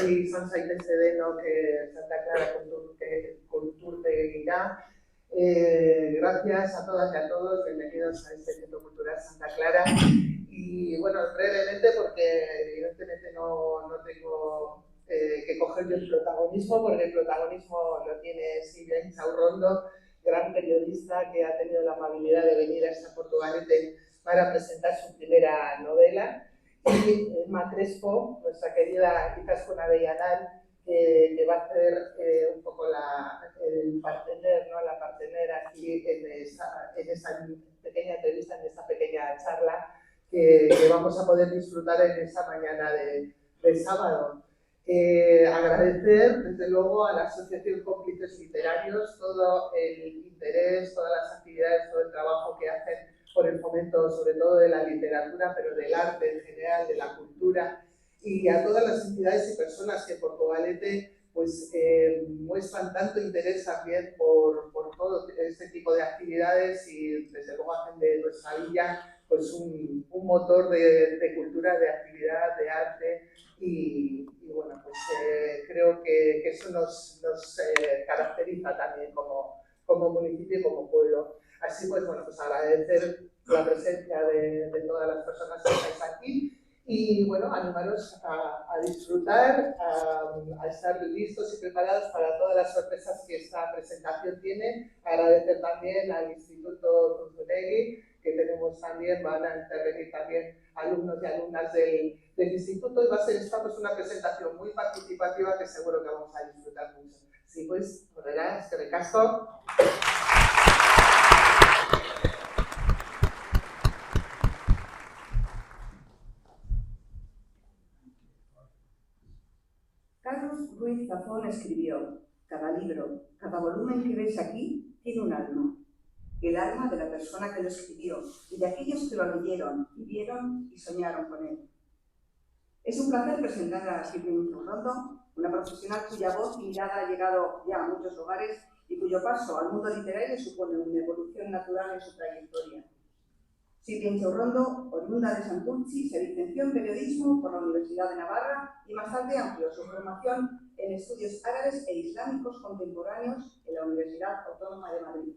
hori izan zaitezte denok Santa Clara Kulturtegira. Gracias a todas y a todos, bienvenidos a este Centro Cultural Santa Clara. Y bueno, brevemente, porque evidentemente no tengo que coger yo el protagonismo, porque el protagonismo lo tiene Silvia Inchaurrondo, gran periodista que ha tenido la amabilidad de venir a esta Portugalete para presentar su primera novela. Y Emma Crespo, nuestra querida Izaskun Avellanal, que va a hacer un poco el partener, ¿no? La partener aquí en esta pequeña entrevista, en esta pequeña charla que vamos a poder disfrutar en esta mañana de sábado. Agradecer desde luego a la Asociación Cómplices Literarios todo el interés, todas las actividades, todo el trabajo que hacen por el fomento sobre todo de la literatura, pero del arte en general, de la cultura, y a todas las entidades y personas que por Portugalete pues, muestran tanto interés también por todo este tipo de actividades y desde luego hacen de nuestra villa pues, un motor de cultura, de actividad, de arte y bueno, pues creo que eso nos caracteriza también como municipio y como pueblo. Así pues, bueno, pues agradecer la presencia de todas las personas que estáis aquí y, bueno, animaros a disfrutar, a estar listos y preparados para todas las sorpresas que esta presentación tiene. Agradecer también al Instituto Zunzunegui, que tenemos también, van a intervenir también alumnos y alumnas del instituto y va a ser esta pues, una presentación muy participativa que seguro que vamos a disfrutar mucho. Sí, pues, horrela, eskerrik asko. Carlos Ruiz Zafón escribió: cada libro, cada volumen que ves aquí tiene un alma. El alma de la persona que lo escribió y de aquellos que lo leyeron, vivieron y soñaron con él. Es un placer presentar a Silvia Inchaurrondo, una profesional cuya voz y mirada ha llegado ya a muchos hogares y cuyo paso al mundo literario supone una evolución natural en su trayectoria. Silvia Inchaurrondo, oriunda de Santurtzi, se licenció en periodismo por la Universidad de Navarra y más tarde amplió su formación en estudios árabes e islámicos contemporáneos en la Universidad Autónoma de Madrid.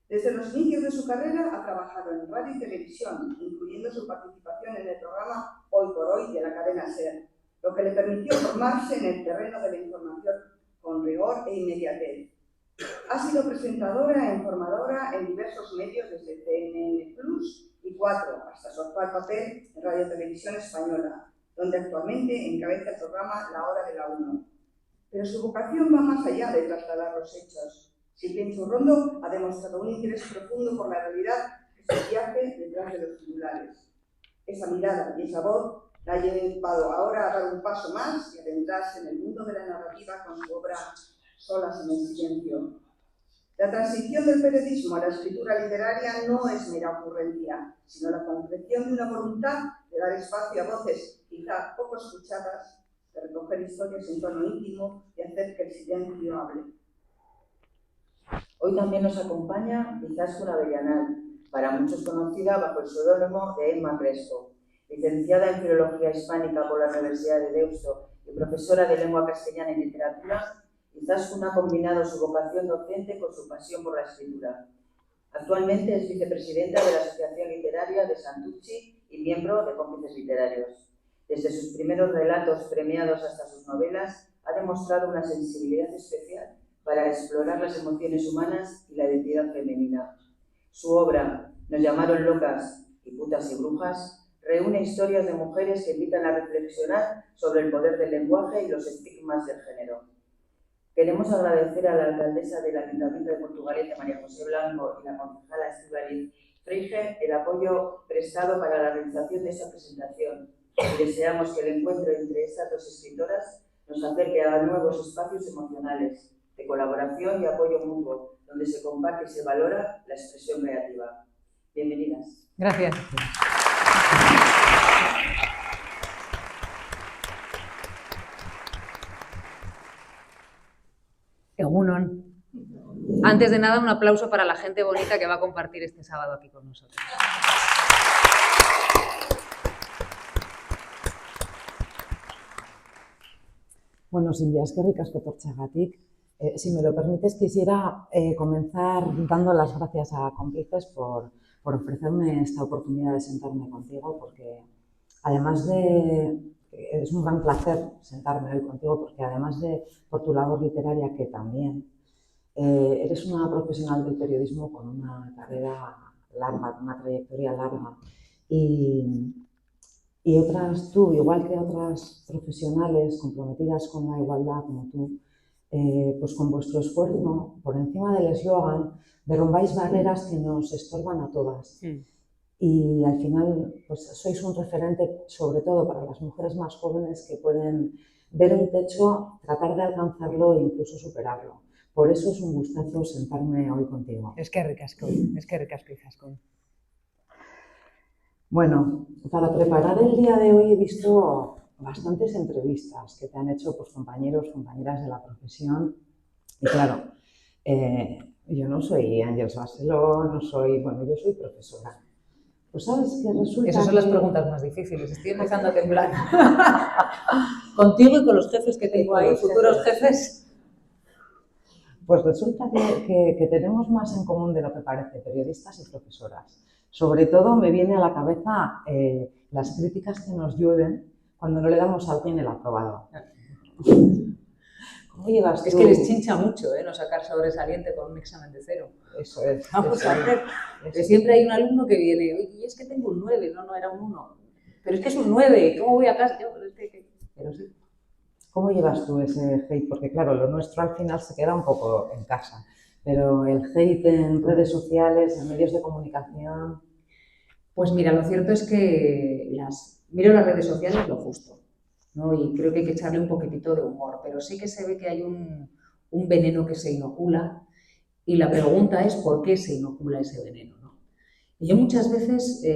Desde los inicios de su carrera ha trabajado en radio y televisión, incluyendo su participación en el programa Hoy por Hoy de la cadena SER, lo que le permitió formarse en el terreno de la información con rigor e inmediatez. Ha sido presentadora e informadora en diversos medios desde CNN Plus y 4 hasta su actual papel en Radio Televisión Española, donde actualmente encabeza el programa La Hora de la 1. Pero su vocación va más allá de trasladar los hechos. Silvia Inchaurrondo ha demostrado un interés profundo por la realidad que subyace detrás de los titulares. Esa mirada y esa voz la ha llevado ahora a dar un paso más y adentrarse en el mundo de la narrativa con su obra Solas en el silencio. La transición del periodismo a la escritura literaria no es mera ocurrencia, sino la concreción de una voluntad de dar espacio a voces quizá poco escuchadas, de recoger historias en tono íntimo y hacer que el silencio hable. Hoy también nos acompaña Izaskun Avellanal, para muchos conocida bajo el seudónimo de Emma Crespo, licenciada en Filología Hispánica por la Universidad de Deusto y profesora de Lengua Castellana y Literatura. Izaskun ha combinado su vocación docente con su pasión por la escritura. Actualmente es vicepresidenta de la Asociación Literaria de Santurtzi y miembro de Cómplices Literarios. Desde sus primeros relatos premiados hasta sus novelas, ha demostrado una sensibilidad especial para explorar las emociones humanas y la identidad femenina. Su obra, Nos llamaron locas y putas y brujas, reúne historias de mujeres que invitan a reflexionar sobre el poder del lenguaje y los estigmas del género. Queremos agradecer a la alcaldesa del Ayuntamiento de Portugalete, María José Blanco, y la concejala Estíbaliz Frege el apoyo prestado para la realización de esta presentación y deseamos que el encuentro entre estas dos escritoras nos acerque a nuevos espacios emocionales de colaboración y apoyo mutuo, donde se comparte y se valora la expresión creativa. Bienvenidas. Gracias. Egunon. Antes de nada, un aplauso para la gente bonita que va a compartir este sábado aquí con nosotros. Bueno, Silvia, eskerrik asko etortzeagatik. Si me lo permites, quisiera comenzar dando las gracias a Cómplices por ofrecerme esta oportunidad de sentarme contigo, porque además de... Es un gran placer sentarme hoy contigo, porque además de por tu labor literaria, que también, eres una profesional del periodismo con una carrera larga, una trayectoria larga. Y otras, tú, igual que otras profesionales comprometidas con la igualdad como tú, pues con vuestro esfuerzo, por encima del eslogan, derrumbáis barreras que nos estorban a todas. Y al final, pues sois un referente, sobre todo para las mujeres más jóvenes que pueden ver un techo, tratar de alcanzarlo e incluso superarlo. Por eso es un gustazo sentarme hoy contigo. Eskerrik asko Izaskun. Bueno, para preparar el día de hoy he visto bastantes entrevistas que te han hecho pues, compañeros, compañeras de la profesión. Y claro, yo no soy Àngels Barceló, no soy... Bueno, yo soy profesora. Pues sabes que resulta Esas son las preguntas más difíciles. Estoy empezando a temblar. Contigo y con los jefes que tengo ahí, futuros jefes. Pues resulta que tenemos más en común de lo que parece, periodistas y profesoras. Sobre todo me viene a la cabeza las críticas que nos llueven cuando no le damos a alguien el aprobado. ¿Cómo llevas tú? Es que les chincha mucho, no sacar sobresaliente con un examen de 0. Eso es. Vamos a ver. Que siempre hay un alumno que viene, oye, es que tengo un 9, no era un 1. Pero es que es un 9, ¿cómo voy a casa? Yo, pero sí. ¿Cómo llevas tú ese hate? Porque claro, lo nuestro al final se queda un poco en casa, pero el hate en redes sociales, en medios de comunicación... Pues mira, lo cierto es que miro las redes sociales lo justo, ¿no? Y creo que hay que echarle un poquitito de humor, pero sí que se ve que hay un veneno que se inocula y la pregunta es ¿por qué se inocula ese veneno, ¿no? Y yo muchas veces,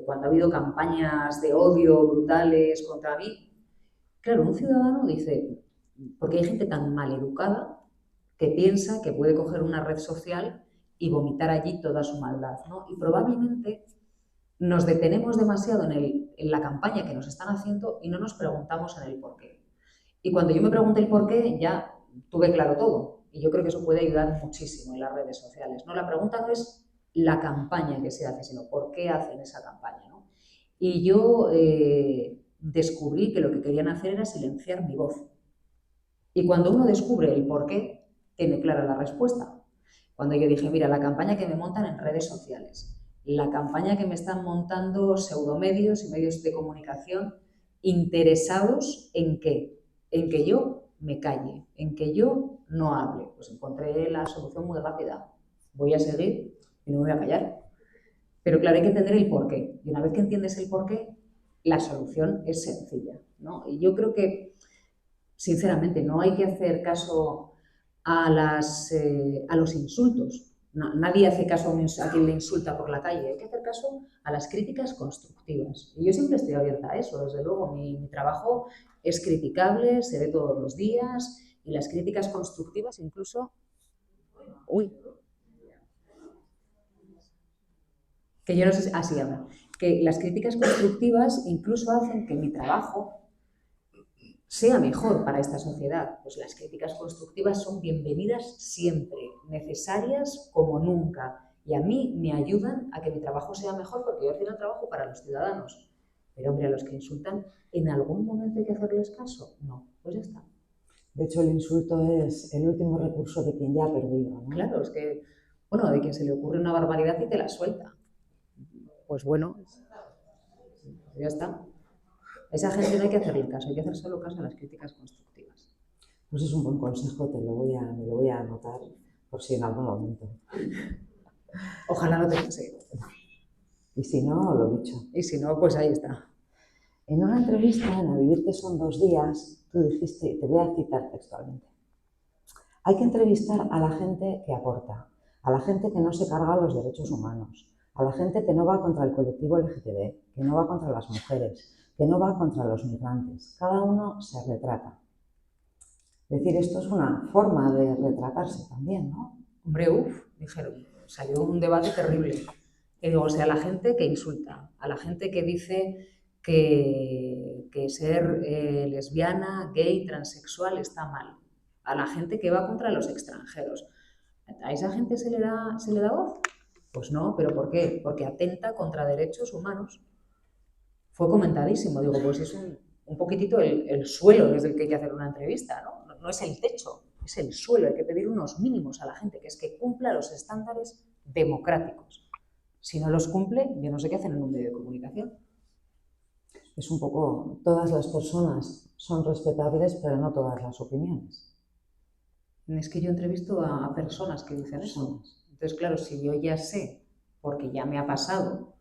cuando ha habido campañas de odio brutales contra mí, claro, un ciudadano dice, porque hay gente tan mal educada que piensa que puede coger una red social y vomitar allí toda su maldad, ¿no? Y probablemente nos detenemos demasiado en la campaña que nos están haciendo y no nos preguntamos en el por qué. Y cuando yo me pregunté el por qué, ya tuve claro todo. Y yo creo que eso puede ayudar muchísimo en las redes sociales, ¿no? La pregunta no es la campaña que se hace, sino por qué hacen esa campaña, ¿no? Y yo descubrí que lo que querían hacer era silenciar mi voz. Y cuando uno descubre el por qué, tiene clara la respuesta. Cuando yo dije, mira, la campaña que me montan en redes sociales, la campaña que me están montando pseudomedios y medios de comunicación interesados ¿en qué? En que yo me calle, en que yo no hable. Pues encontré la solución muy rápida. Voy a seguir y no me voy a callar. Pero claro, hay que entender el porqué. Y una vez que entiendes el porqué, la solución es sencilla, ¿no? Y yo creo que, sinceramente, no hay que hacer caso a los insultos. No, nadie hace caso a quien le insulta por la calle. Hay que hacer caso a las críticas constructivas. Y yo siempre estoy abierta a eso. Desde luego, mi trabajo es criticable, se ve todos los días. Y las críticas constructivas incluso... Uy. Que yo no sé... Así habla. Que las críticas constructivas incluso hacen que mi trabajo sea mejor para esta sociedad. Pues las críticas constructivas son bienvenidas siempre, necesarias como nunca. Y a mí me ayudan a que mi trabajo sea mejor porque yo al final trabajo para los ciudadanos. Pero hombre, a los que insultan, ¿en algún momento hay que hacerles caso? No, pues ya está. De hecho, el insulto es el último recurso de quien ya ha perdido, ¿no? Claro, es que, bueno, de quien se le ocurre una barbaridad y te la suelta. Pues bueno, ya está. A esa gente no hay que hacerle caso, hay que hacer solo caso a las críticas constructivas. Pues es un buen consejo, me lo voy a anotar por si en algún momento. Ojalá no te pase. Y si no, lo dicho. Y si no, pues ahí está. En una entrevista en A Vivirte son 2 días, tú dijiste, te voy a citar textualmente, hay que entrevistar a la gente que aporta, a la gente que no se carga los derechos humanos, a la gente que no va contra el colectivo LGTB, que no va contra las mujeres, que no va contra los migrantes. Cada uno se retrata. Es decir, esto es una forma de retratarse también, ¿no? Hombre, dijeron, salió un debate terrible. Y digo, o sea, a la gente que insulta, a la gente que dice que ser lesbiana, gay, transexual está mal. A la gente que va contra los extranjeros. ¿A esa gente se le da voz? Pues no, ¿pero por qué? Porque atenta contra derechos humanos. Fue comentadísimo, digo, pues es un poquitito el suelo desde el que hay que hacer una entrevista, ¿no? No es el techo, es el suelo, hay que pedir unos mínimos a la gente, que es que cumpla los estándares democráticos. Si no los cumple, yo no sé qué hacen en un medio de comunicación. Es un poco, todas las personas son respetables, pero no todas las opiniones. Es que yo entrevisto a personas que dicen eso. Entonces, claro, si yo ya sé, porque ya me ha pasado,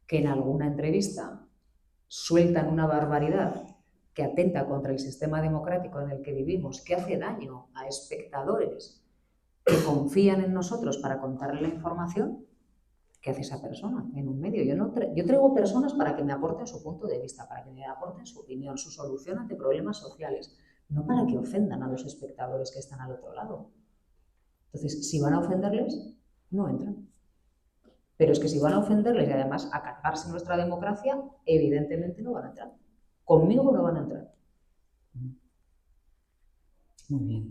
que en alguna entrevista sueltan una barbaridad que atenta contra el sistema democrático en el que vivimos, que hace daño a espectadores que confían en nosotros para contarle la información, ¿qué hace esa persona en un medio? Yo traigo personas para que me aporten su punto de vista, para que me aporten su opinión, su solución ante problemas sociales, no para que ofendan a los espectadores que están al otro lado. Entonces, si van a ofenderles, no entran. Pero es que si van a ofenderles y además a cargarse nuestra democracia, evidentemente no van a entrar. Conmigo no van a entrar. Muy bien.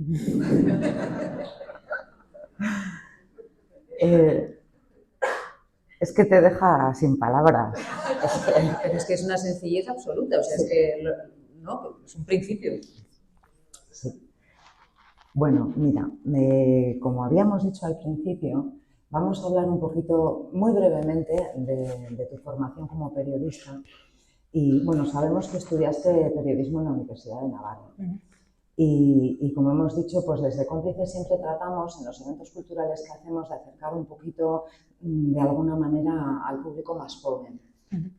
Es que te deja sin palabras. Pero es que es una sencillez absoluta, o sea, es que no, es un principio. Sí. Bueno, mira, como habíamos dicho al principio, vamos a hablar un poquito, muy brevemente, de tu formación como periodista. Y bueno, sabemos que estudiaste periodismo en la Universidad de Navarra. Y como hemos dicho, pues desde Cómplices siempre tratamos en los eventos culturales que hacemos de acercar un poquito, de alguna manera, al público más joven.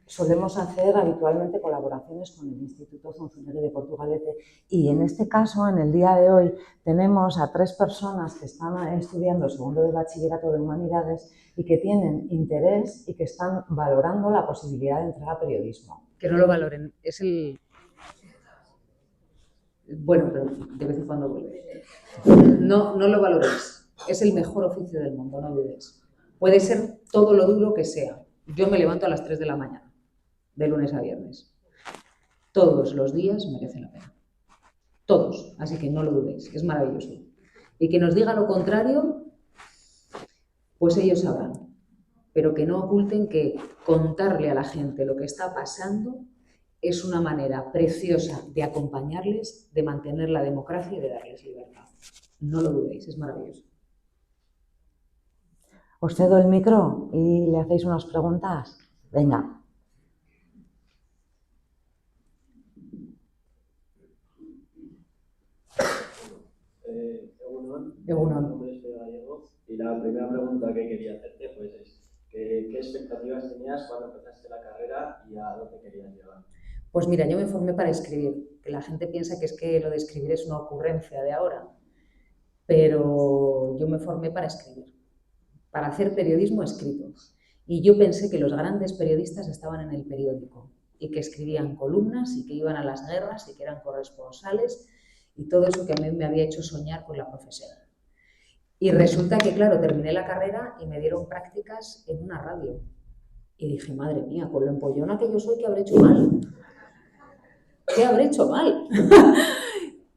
Solemos hacer habitualmente colaboraciones con el Instituto Zunzunegui de Portugalete y en este caso, en el día de hoy, tenemos a 3 personas que están estudiando segundo de bachillerato de Humanidades y que tienen interés y que están valorando la posibilidad de entrar a periodismo. Que no lo valoren, es el... Bueno, pero de vez en cuando vuelve. No lo valoréis, es el mejor oficio del mundo, no dudéis. Puede ser todo lo duro que sea. Yo me levanto a las 3 de la mañana, de lunes a viernes. Todos los días merecen la pena. Todos, así que no lo dudéis, es maravilloso. Y que nos diga lo contrario, pues ellos sabrán. Pero que no oculten que contarle a la gente lo que está pasando es una manera preciosa de acompañarles, de mantener la democracia y de darles libertad. No lo dudéis, es maravilloso. Os cedo el micro y le hacéis unas preguntas. Venga. Egunon. Mi nombre es Pedro Gallego y la primera pregunta que quería hacerte pues es ¿qué expectativas tenías cuando empezaste la carrera y a dónde querías llegar? Pues mira, yo me formé para escribir, que la gente piensa que es que lo de escribir es una ocurrencia de ahora, pero yo me formé para escribir, para hacer periodismo escrito. Y yo pensé que los grandes periodistas estaban en el periódico y que escribían columnas y que iban a las guerras y que eran corresponsales y todo eso que a mí me había hecho soñar con la profesión. Y resulta que, claro, terminé la carrera y me dieron prácticas en una radio. Y dije, madre mía, con lo empollona que yo soy, ¿qué habré hecho mal? ¿Qué habré hecho mal?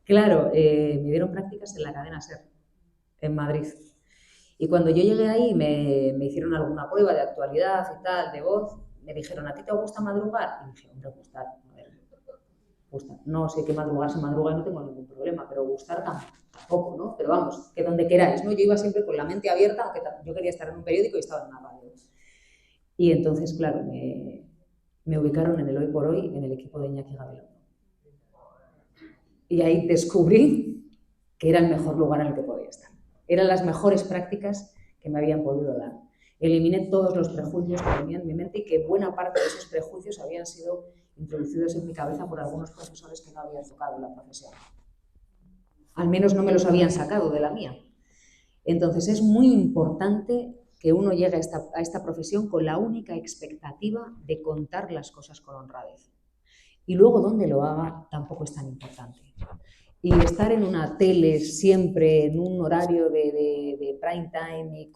Claro, me dieron prácticas en la cadena SER, en Madrid. Y cuando yo llegué ahí me hicieron alguna prueba de actualidad y tal, de voz, me dijeron, ¿a ti te gusta madrugar? Y dije, hombre, gustar, a ver, gustar. No sé qué madrugar se madruga y no tengo ningún problema, pero gustar tampoco, ¿no? Pero vamos, que donde queráis, ¿no? Yo iba siempre con la mente abierta, aunque yo quería estar en un periódico y estaba en una radio. Y entonces, claro, me ubicaron en el Hoy por Hoy, en el equipo de Iñaki Gabilondo. Y ahí descubrí que era el mejor lugar en el que podía estar. Eran las mejores prácticas que me habían podido dar. Eliminé todos los prejuicios que tenía en mi mente y que buena parte de esos prejuicios habían sido introducidos en mi cabeza por algunos profesores que no habían tocado la profesión. Al menos no me los habían sacado de la mía. Entonces es muy importante que uno llegue a esta profesión con la única expectativa de contar las cosas con honradez. Y luego donde lo haga tampoco es tan importante. Y estar en una tele siempre en un horario de prime time y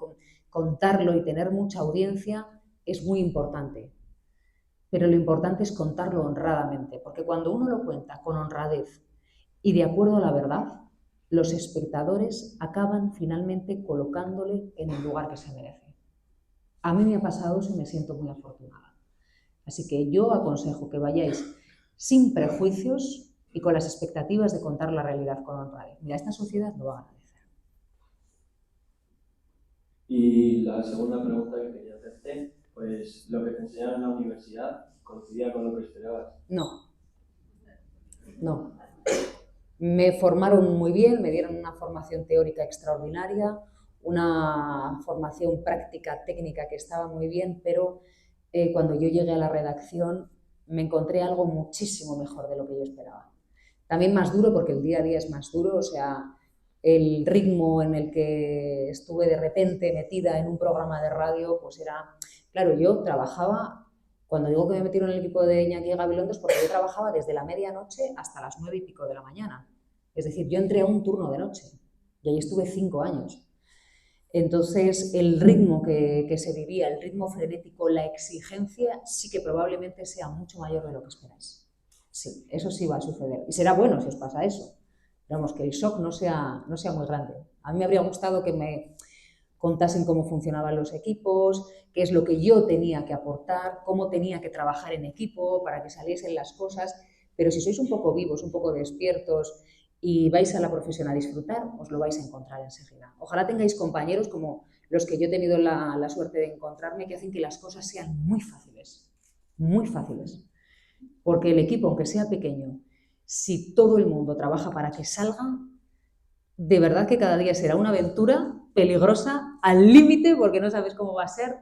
contarlo y tener mucha audiencia es muy importante. pero lo importante es contarlo honradamente, porque cuando uno lo cuenta con honradez y de acuerdo a la verdad, los espectadores acaban finalmente colocándole en el lugar que se merece. A mí me ha pasado eso y me siento muy afortunada. Así que yo aconsejo que vayáis sin prejuicios y con las expectativas de contar la realidad con honradez. Mira, esta sociedad lo va a agradecer. Y la segunda pregunta que quería hacerte, pues lo que te enseñaron en la universidad, ¿coincidía con lo que esperabas? No. Me formaron muy bien, me dieron una formación teórica extraordinaria, una formación práctica técnica que estaba muy bien, pero cuando yo llegué a la redacción me encontré algo muchísimo mejor de lo que yo esperaba. También más duro, porque el día a día es más duro, o sea, el ritmo en el que estuve de repente metida en un programa de radio, pues era... Claro, yo trabajaba... Cuando digo que me metieron en el equipo de Iñaki Gabilondo es porque yo trabajaba desde la medianoche hasta las 9 y pico de la mañana. Es decir, yo entré a un turno de noche y ahí estuve 5 años. Entonces, el ritmo que se vivía, el ritmo frenético, la exigencia, sí que probablemente sea mucho mayor de lo que esperáis. Sí, eso sí va a suceder. Y será bueno si os pasa eso. Digamos, que el shock no sea muy grande. A mí me habría gustado que me contasen cómo funcionaban los equipos, qué es lo que yo tenía que aportar, cómo tenía que trabajar en equipo para que saliesen las cosas, pero si sois un poco vivos, un poco despiertos y vais a la profesión a disfrutar, os lo vais a encontrar enseguida. Ojalá tengáis compañeros como los que yo he tenido la suerte de encontrarme, que hacen que las cosas sean muy fáciles, porque el equipo, aunque sea pequeño, si todo el mundo trabaja para que salga, de verdad que cada día será una aventura peligrosa, al límite, porque no sabes cómo va a ser,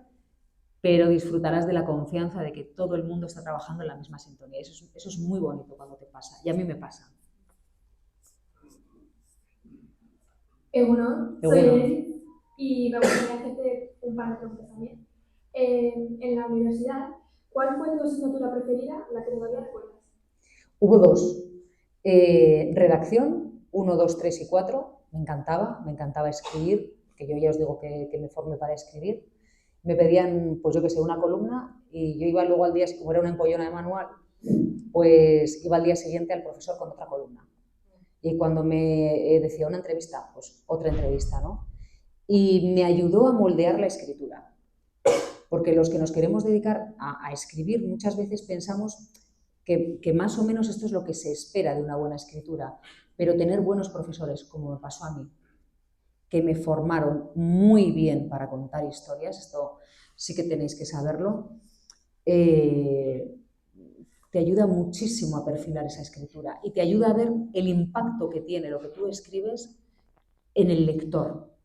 pero disfrutarás de la confianza de que todo el mundo está trabajando en la misma sintonía. Eso es muy bonito cuando te pasa, y a mí me pasa. Soy Eri y me gustaría hacerte un par de preguntas también. En la universidad, ¿cuál fue tu asignatura preferida, la que todavía recuerdas? Hubo 2. Redacción, 1, 2, 3 y 4. Me encantaba escribir, que yo ya os digo que me formé para escribir. Me pedían, pues yo que sé, una columna y yo iba luego al día, como era una empollona de manual, pues iba al día siguiente al profesor con otra columna. Y cuando me decía una entrevista, pues otra entrevista, ¿no? Y me ayudó a moldear la escritura. Porque los que nos queremos dedicar a escribir muchas veces pensamos que más o menos esto es lo que se espera de una buena escritura, pero tener buenos profesores, como me pasó a mí, que me formaron muy bien para contar historias, esto sí que tenéis que saberlo, te ayuda muchísimo a perfilar esa escritura y te ayuda a ver el impacto que tiene lo que tú escribes en el lector.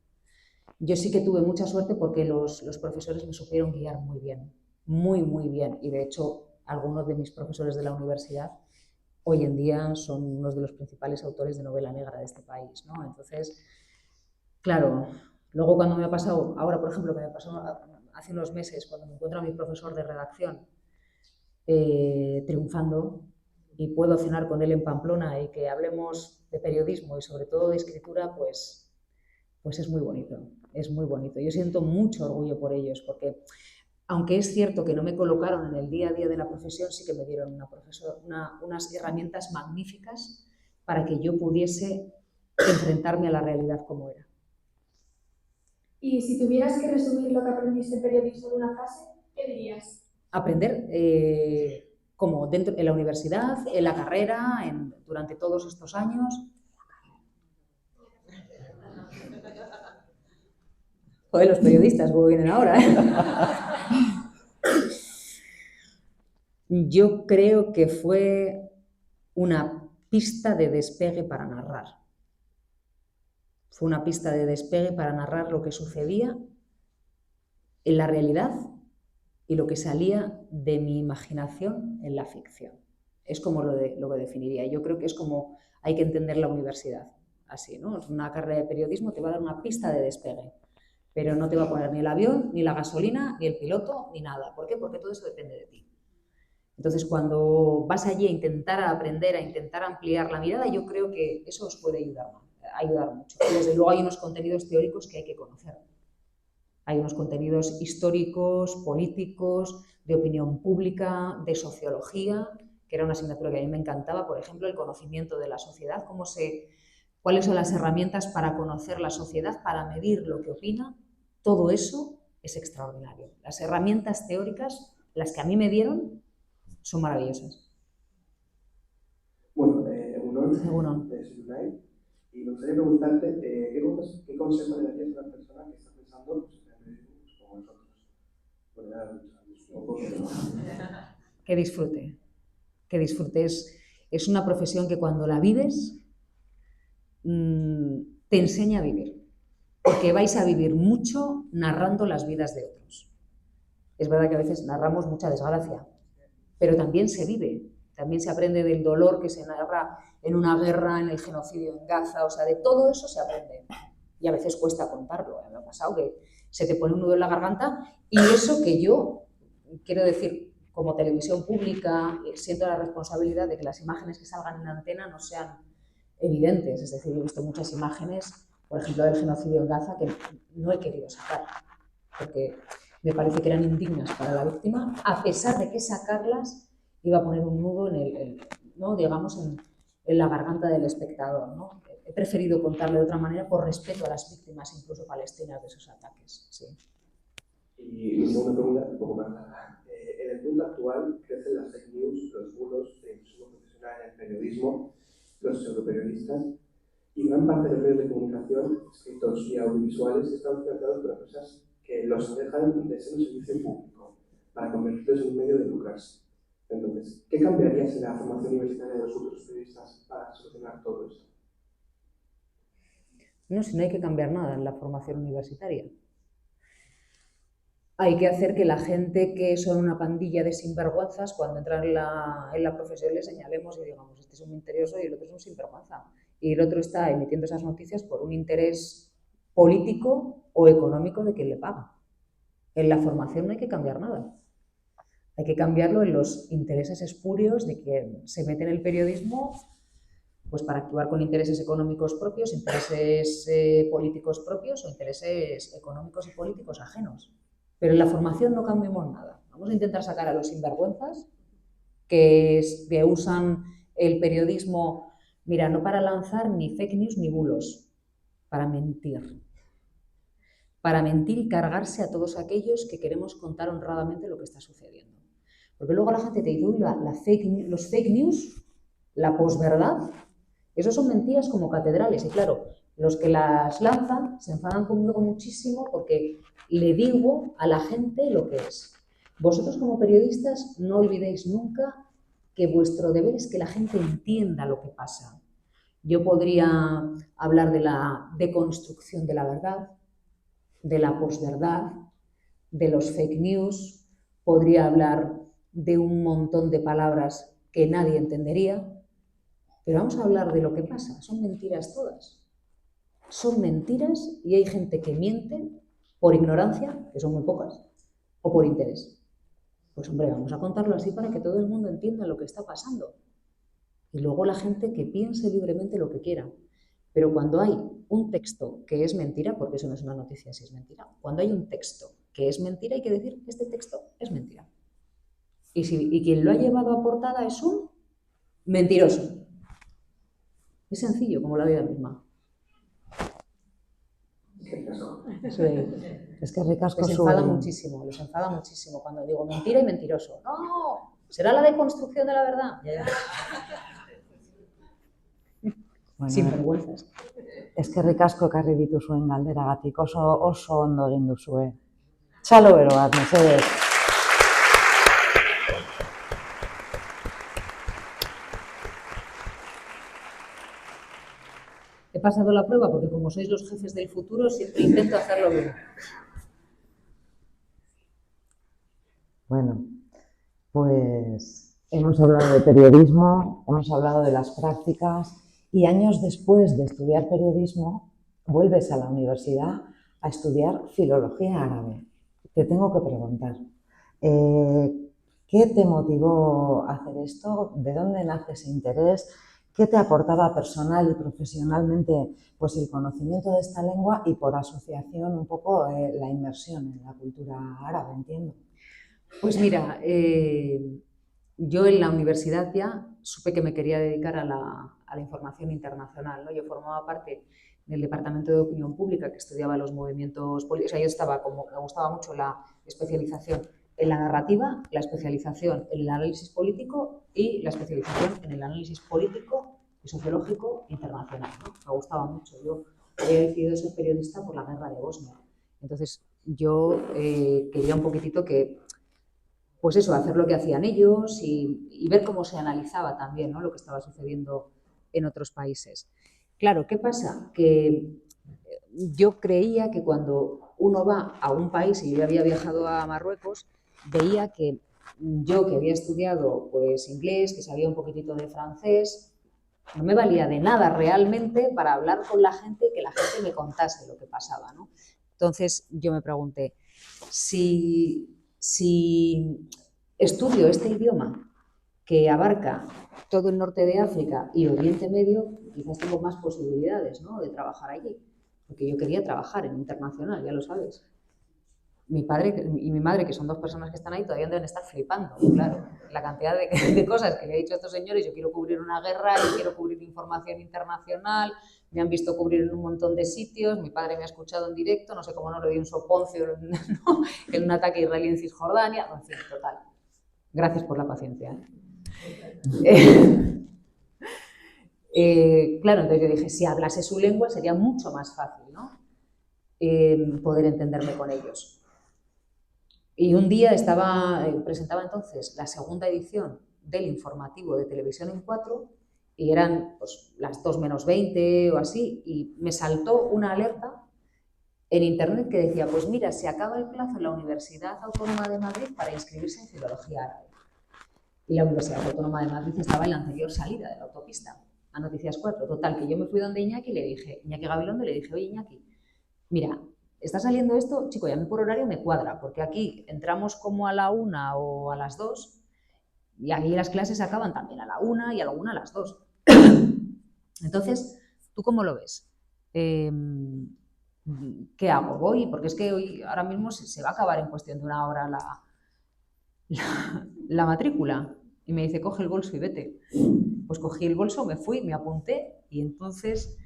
Yo sí que tuve mucha suerte porque los profesores me supieron guiar muy bien, muy bien, y de hecho algunos de mis profesores de la universidad hoy en día son unos de los principales autores de novela negra de este país, ¿no? Entonces, claro, luego cuando me ha pasado, ahora por ejemplo, que me pasó hace unos meses, cuando me encuentro a mi profesor de redacción triunfando y puedo cenar con él en Pamplona y que hablemos de periodismo y sobre todo de escritura, pues es muy bonito, es muy bonito. Yo siento mucho orgullo por ellos, porque aunque es cierto que no me colocaron en el día a día de la profesión, sí que me dieron unas herramientas magníficas para que yo pudiese enfrentarme a la realidad como era. Y si tuvieras que resumir lo que aprendiste en periodismo en una frase, ¿qué dirías? Aprender como dentro en la universidad, en la carrera, durante todos estos años. Joder, los periodistas, ¿cómo vienen ahora? Yo creo que fue una pista de despegue para narrar. Fue una pista de despegue para narrar lo que sucedía en la realidad y lo que salía de mi imaginación en la ficción. Es como lo que definiría. Yo creo que es como hay que entender la universidad. Así, ¿no? Una carrera de periodismo te va a dar una pista de despegue, pero no te va a poner ni el avión, ni la gasolina, ni el piloto, ni nada. ¿Por qué? Porque todo eso depende de ti. Entonces, cuando vas allí a intentar aprender, a intentar ampliar la mirada, yo creo que eso os puede ayudar mucho. Y desde luego hay unos contenidos teóricos que hay que conocer. Hay unos contenidos históricos, políticos, de opinión pública, de sociología, que era una asignatura que a mí me encantaba, por ejemplo, el conocimiento de la sociedad, cuáles son las herramientas para conocer la sociedad, para medir lo que opina. Todo eso es extraordinario. Las herramientas teóricas, las que a mí me dieron, son maravillosas. Bueno, Egunon, soy Unai, y me gustaría preguntarte ¿qué consejo le darías a una persona que está pensando pues, en el periodismo como nosotros? Bueno, Que disfrute. Que disfrute. Es una profesión que cuando la vives te enseña a vivir. Porque vais a vivir mucho narrando las vidas de otros. Es verdad que a veces narramos mucha desgracia, pero también se vive. También se aprende del dolor que se narra en una guerra, en el genocidio en Gaza, o sea, de todo eso se aprende. Y a veces cuesta contarlo. Me ha pasado que se te pone un nudo en la garganta y eso que yo, quiero decir, como televisión pública, siento la responsabilidad de que las imágenes que salgan en la antena no sean evidentes. Es decir, he visto muchas imágenes, por ejemplo, del genocidio en Gaza, que no he querido sacar, porque me parece que eran indignas para la víctima, a pesar de que sacarlas iba a poner un nudo ¿no? digamos, en la garganta del espectador, ¿no? He preferido contarlo de otra manera por respeto a las víctimas, incluso palestinas, de esos ataques. Sí. Y mi segunda pregunta, un poco más larga. En el mundo actual crecen las fake news, los bulos de incluso profesional en el periodismo, los pseudoperiodistas, y gran parte de los medios de comunicación, escritos y audiovisuales, están financiados por empresas que los dejan de ser un servicio público para convertirlos en un medio de lucrarse. Entonces, ¿qué cambiarías en la formación universitaria de los futuros periodistas para solucionar todo esto? No, si no hay que cambiar nada en la formación universitaria. Hay que hacer que la gente que son una pandilla de sinvergüenzas, cuando entran en la profesión les señalemos y digamos, este es un mentiroso y el otro es un sinvergüenza. Y el otro está emitiendo esas noticias por un interés político o económico de quien le paga. En la formación no hay que cambiar nada. Hay que cambiarlo en los intereses espurios de quien se mete en el periodismo pues para actuar con intereses económicos propios, intereses políticos propios o intereses económicos y políticos ajenos. Pero en la formación no cambiemos nada. Vamos a intentar sacar a los sinvergüenzas que usan el periodismo, mira, no para lanzar ni fake news ni bulos, para mentir. Para mentir y cargarse a todos aquellos que queremos contar honradamente lo que está sucediendo. Porque luego la gente te dice, uy, los fake news, la posverdad, esos son mentiras como catedrales. Y claro, los que las lanzan se enfadan conmigo muchísimo porque le digo a la gente lo que es. Vosotros como periodistas no olvidéis nunca que vuestro deber es que la gente entienda lo que pasa. Yo podría hablar de la deconstrucción de la verdad, de la posverdad, de los fake news, podría hablar de un montón de palabras que nadie entendería, pero vamos a hablar de lo que pasa. Son mentiras todas. Son mentiras y hay gente que miente por ignorancia, que son muy pocas, o por interés. Pues hombre, vamos a contarlo así para que todo el mundo entienda lo que está pasando. Y luego la gente que piense libremente lo que quiera. Pero cuando hay un texto que es mentira, porque eso no es una noticia si es mentira, cuando hay un texto que es mentira hay que decir que este texto es mentira. Y quien lo ha llevado a portada es un mentiroso. Es sencillo, como la vida misma. Eso Es que ricasco les enfada muchísimo cuando digo mentira y mentiroso. No, será la deconstrucción de la verdad. Ya. Bueno, Sin vergüenzas. Es que ricasco ekarri dituzuen galderagatik, oso ondo egin duzue. Txalo bero bat, mesedez. He pasado la prueba porque como sois los jefes del futuro siempre intento hacerlo bien. Bueno, pues hemos hablado de periodismo, hemos hablado de las prácticas y años después de estudiar periodismo vuelves a la universidad a estudiar filología árabe. Te tengo que preguntar, ¿qué te motivó a hacer esto? ¿De dónde nace ese interés? ¿qué te aportaba personal y profesionalmente pues el conocimiento de esta lengua y por asociación un poco la inmersión en la cultura árabe, entiendo? Pues mira, yo en la universidad ya supe que me quería dedicar a la información internacional, ¿no? Yo formaba parte del Departamento de Opinión Pública que estudiaba los movimientos políticos. O sea, yo estaba me gustaba mucho la especialización en la narrativa, la especialización en el análisis político y la especialización en el análisis político y sociológico internacional, ¿no? Me gustaba mucho. Yo había decidido ser periodista por la guerra de Bosnia. Entonces, yo quería un poquitito que, pues eso, hacer lo que hacían ellos y ver cómo se analizaba también, ¿no?, lo que estaba sucediendo en otros países. Claro, ¿qué pasa? Que yo creía que cuando uno va a un país, y yo había viajado a Marruecos, veía que yo, que había estudiado pues inglés, que sabía un poquitito de francés, no me valía de nada realmente para hablar con la gente y que la gente me contase lo que pasaba, ¿no? Entonces yo me pregunté, si estudio este idioma que abarca todo el norte de África y Oriente Medio, quizás tengo más posibilidades, ¿no?, de trabajar allí, porque yo quería trabajar en internacional, ya lo sabes. Mi padre y mi madre, que son dos personas que están ahí, todavía deben estar flipando, claro, la cantidad de cosas que le he dicho a estos señores. Yo quiero cubrir una guerra, yo quiero cubrir información internacional, me han visto cubrir en un montón de sitios, mi padre me ha escuchado en directo, no sé cómo no le di un soponcio, ¿no?, en un ataque israelí en Cisjordania, en fin, total. Gracias por la paciencia. Claro, entonces yo dije, si hablase su lengua sería mucho más fácil, ¿no?, poder entenderme con ellos. Y un día presentaba entonces la segunda edición del informativo de Televisión en 4 y eran pues, las 2 menos 20 o así, y me saltó una alerta en internet que decía, pues mira, se acaba el plazo en la Universidad Autónoma de Madrid para inscribirse en Filología Árabe. Y la Universidad Autónoma de Madrid estaba en la anterior salida de la autopista, a Noticias 4. Total, que yo me fui donde Iñaki y le dije, Iñaki Gabilondo, le dije, oye Iñaki, mira, está saliendo esto, chico, y a mí por horario me cuadra, porque aquí entramos como a la 1 o a las 2 y aquí las clases acaban también a la 1 y a la 1 a las 2. Entonces, ¿tú cómo lo ves? ¿Qué hago? ¿Voy? Porque es que hoy, ahora mismo se va a acabar en cuestión de una hora la matrícula. Y me dice, coge el bolso y vete. Pues cogí el bolso, me fui, me apunté y entonces...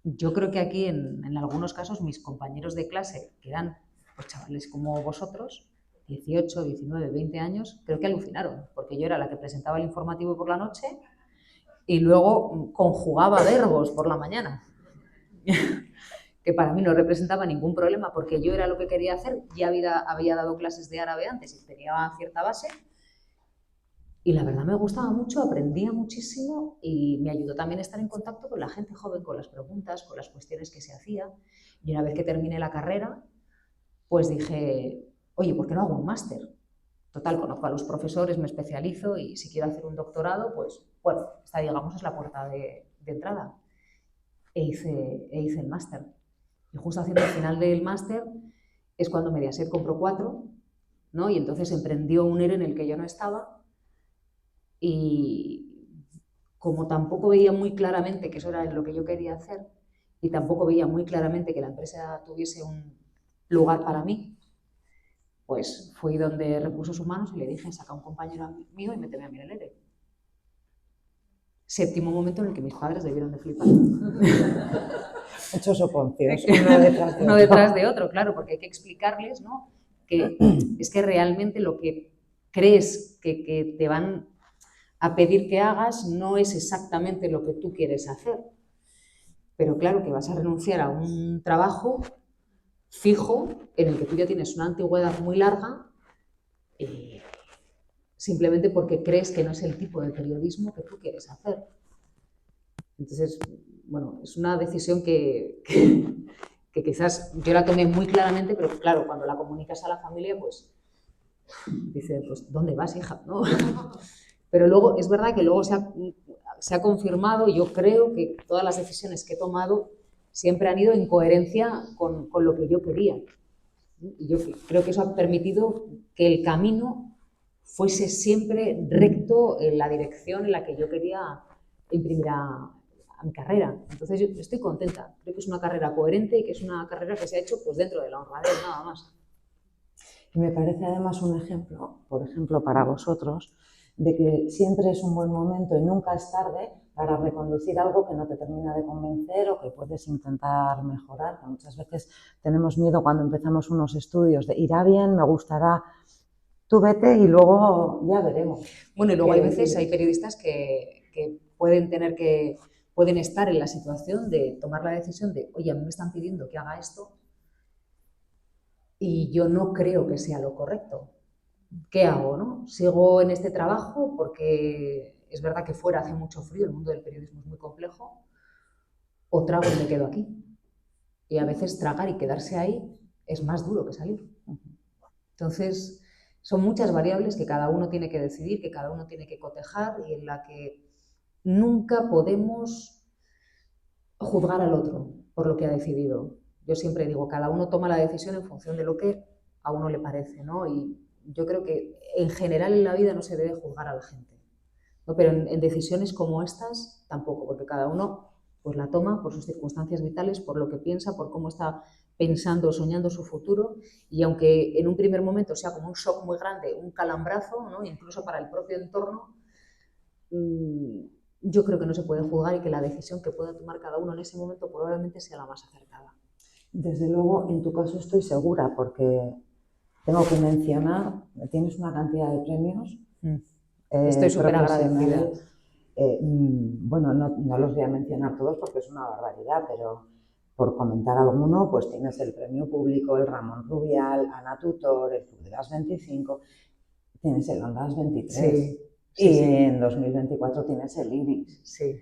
Yo creo que aquí, en algunos casos, mis compañeros de clase, que eran pues, chavales como vosotros, 18, 19, 20 años, creo que alucinaron, porque yo era la que presentaba el informativo por la noche y luego conjugaba verbos por la mañana, que para mí no representaba ningún problema, porque yo era lo que quería hacer, ya había dado clases de árabe antes y tenía cierta base. Y la verdad me gustaba mucho, aprendía muchísimo y me ayudó también a estar en contacto con la gente joven, con las preguntas, con las cuestiones que se hacían. Y una vez que terminé la carrera, pues dije, oye, ¿por qué no hago un máster? Total, conozco a los profesores, me especializo y si quiero hacer un doctorado, pues bueno, esta digamos es la puerta de entrada. E hice el máster. Y justo haciendo el final del máster es cuando Mediaset compró 4, ¿no? Y entonces emprendió un ERE en el que yo no estaba. Y como tampoco veía muy claramente que eso era lo que yo quería hacer y tampoco veía muy claramente que la empresa tuviese un lugar para mí, pues fui donde Recursos Humanos y le dije, saca a un compañero mío y méteme a mí en el ERE. Séptimo momento en el que mis padres debieron de flipar. Muchos oponcios, uno detrás de otro, claro, porque hay que explicarles, ¿no?, que es que realmente lo que crees que te van a pedir que hagas no es exactamente lo que tú quieres hacer. Pero claro que vas a renunciar a un trabajo fijo en el que tú ya tienes una antigüedad muy larga simplemente porque crees que no es el tipo de periodismo que tú quieres hacer. Entonces, bueno, es una decisión que quizás yo la tomé muy claramente, pero claro, cuando la comunicas a la familia, pues dice, pues ¿dónde vas, hija? ¿No? Pero luego, es verdad que luego se ha confirmado, yo creo que todas las decisiones que he tomado siempre han ido en coherencia con lo que yo quería. Y yo creo que eso ha permitido que el camino fuese siempre recto en la dirección en la que yo quería imprimir a mi carrera. Entonces yo estoy contenta, creo que es una carrera coherente y que es una carrera que se ha hecho pues dentro de la honradez, nada más. Y me parece además un ejemplo, por ejemplo, para vosotros, de que siempre es un buen momento y nunca es tarde para reconducir algo que no te termina de convencer o que puedes intentar mejorar. Que muchas veces tenemos miedo cuando empezamos unos estudios de irá bien, me gustará, tú vete y luego ya veremos. Bueno, y luego hay veces, hay periodistas que pueden estar en la situación de tomar la decisión de, oye, a mí me están pidiendo que haga esto y yo no creo que sea lo correcto. ¿Qué hago, no? ¿Sigo en este trabajo porque es verdad que fuera hace mucho frío, el mundo del periodismo es muy complejo, o trago y me quedo aquí? Y a veces tragar y quedarse ahí es más duro que salir. Entonces, son muchas variables que cada uno tiene que decidir, que cada uno tiene que cotejar y en la que nunca podemos juzgar al otro por lo que ha decidido. Yo siempre digo, cada uno toma la decisión en función de lo que a uno le parece, ¿no? Y yo creo que en general en la vida no se debe juzgar a la gente, ¿no? Pero en decisiones como estas tampoco, porque cada uno pues la toma por sus circunstancias vitales, por lo que piensa, por cómo está pensando, soñando su futuro, y aunque en un primer momento sea como un shock muy grande, un calambrazo, ¿no? Incluso para el propio entorno, yo creo que no se puede juzgar y que la decisión que pueda tomar cada uno en ese momento probablemente sea la más acertada. Desde luego, en tu caso estoy segura, porque tengo que mencionar, tienes una cantidad de premios. Estoy súper agradecida. Bueno, no los voy a mencionar todos porque es una barbaridad, pero por comentar alguno, pues tienes el Premio Público, el Ramón Rubial, Ana Tutor, el Club de las 25, tienes el Ondas 23 y en 2024 tienes el Iris. Sí.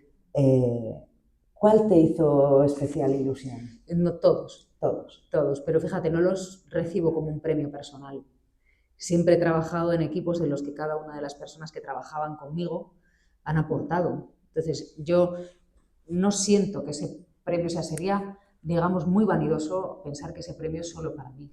¿Cuál te hizo especial ilusión? No, todos. Todos, pero fíjate, no los recibo como un premio personal. Siempre he trabajado en equipos en los que cada una de las personas que trabajaban conmigo han aportado. Entonces, yo no siento que ese premio sería, digamos, muy vanidoso pensar que ese premio es solo para mí.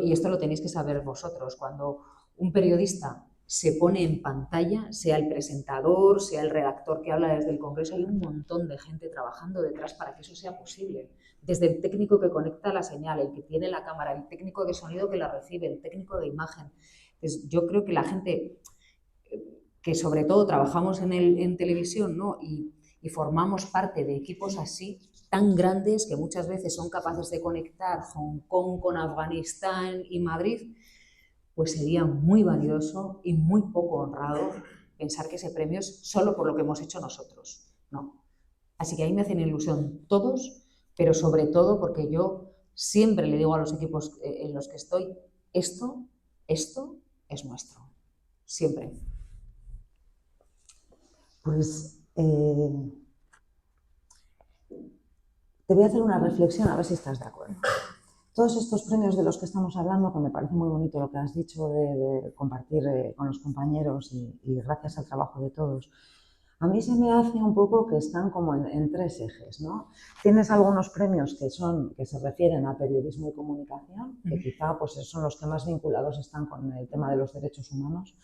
Y esto lo tenéis que saber vosotros, cuando un periodista se pone en pantalla, sea el presentador, sea el redactor que habla desde el Congreso, hay un montón de gente trabajando detrás para que eso sea posible. Desde el técnico que conecta la señal, el que tiene la cámara, el técnico de sonido que la recibe, el técnico de imagen. Entonces, yo creo que la gente que sobre todo trabajamos en televisión, ¿no? y formamos parte de equipos así, tan grandes, que muchas veces son capaces de conectar Hong Kong con Afganistán y Madrid, pues sería muy vanidoso y muy poco honrado pensar que ese premio es solo por lo que hemos hecho nosotros. No. Así que ahí me hacen ilusión todos, pero sobre todo porque yo siempre le digo a los equipos en los que estoy, esto es nuestro. Siempre. Pues te voy a hacer una reflexión, a ver si estás de acuerdo. Todos estos premios de los que estamos hablando, que me parece muy bonito lo que has dicho de compartir con los compañeros y gracias al trabajo de todos, a mí se me hace un poco que están como en tres ejes, ¿no? Tienes algunos premios que se refieren a periodismo y comunicación, que quizá pues, son los que más vinculados están con el tema de los derechos humanos.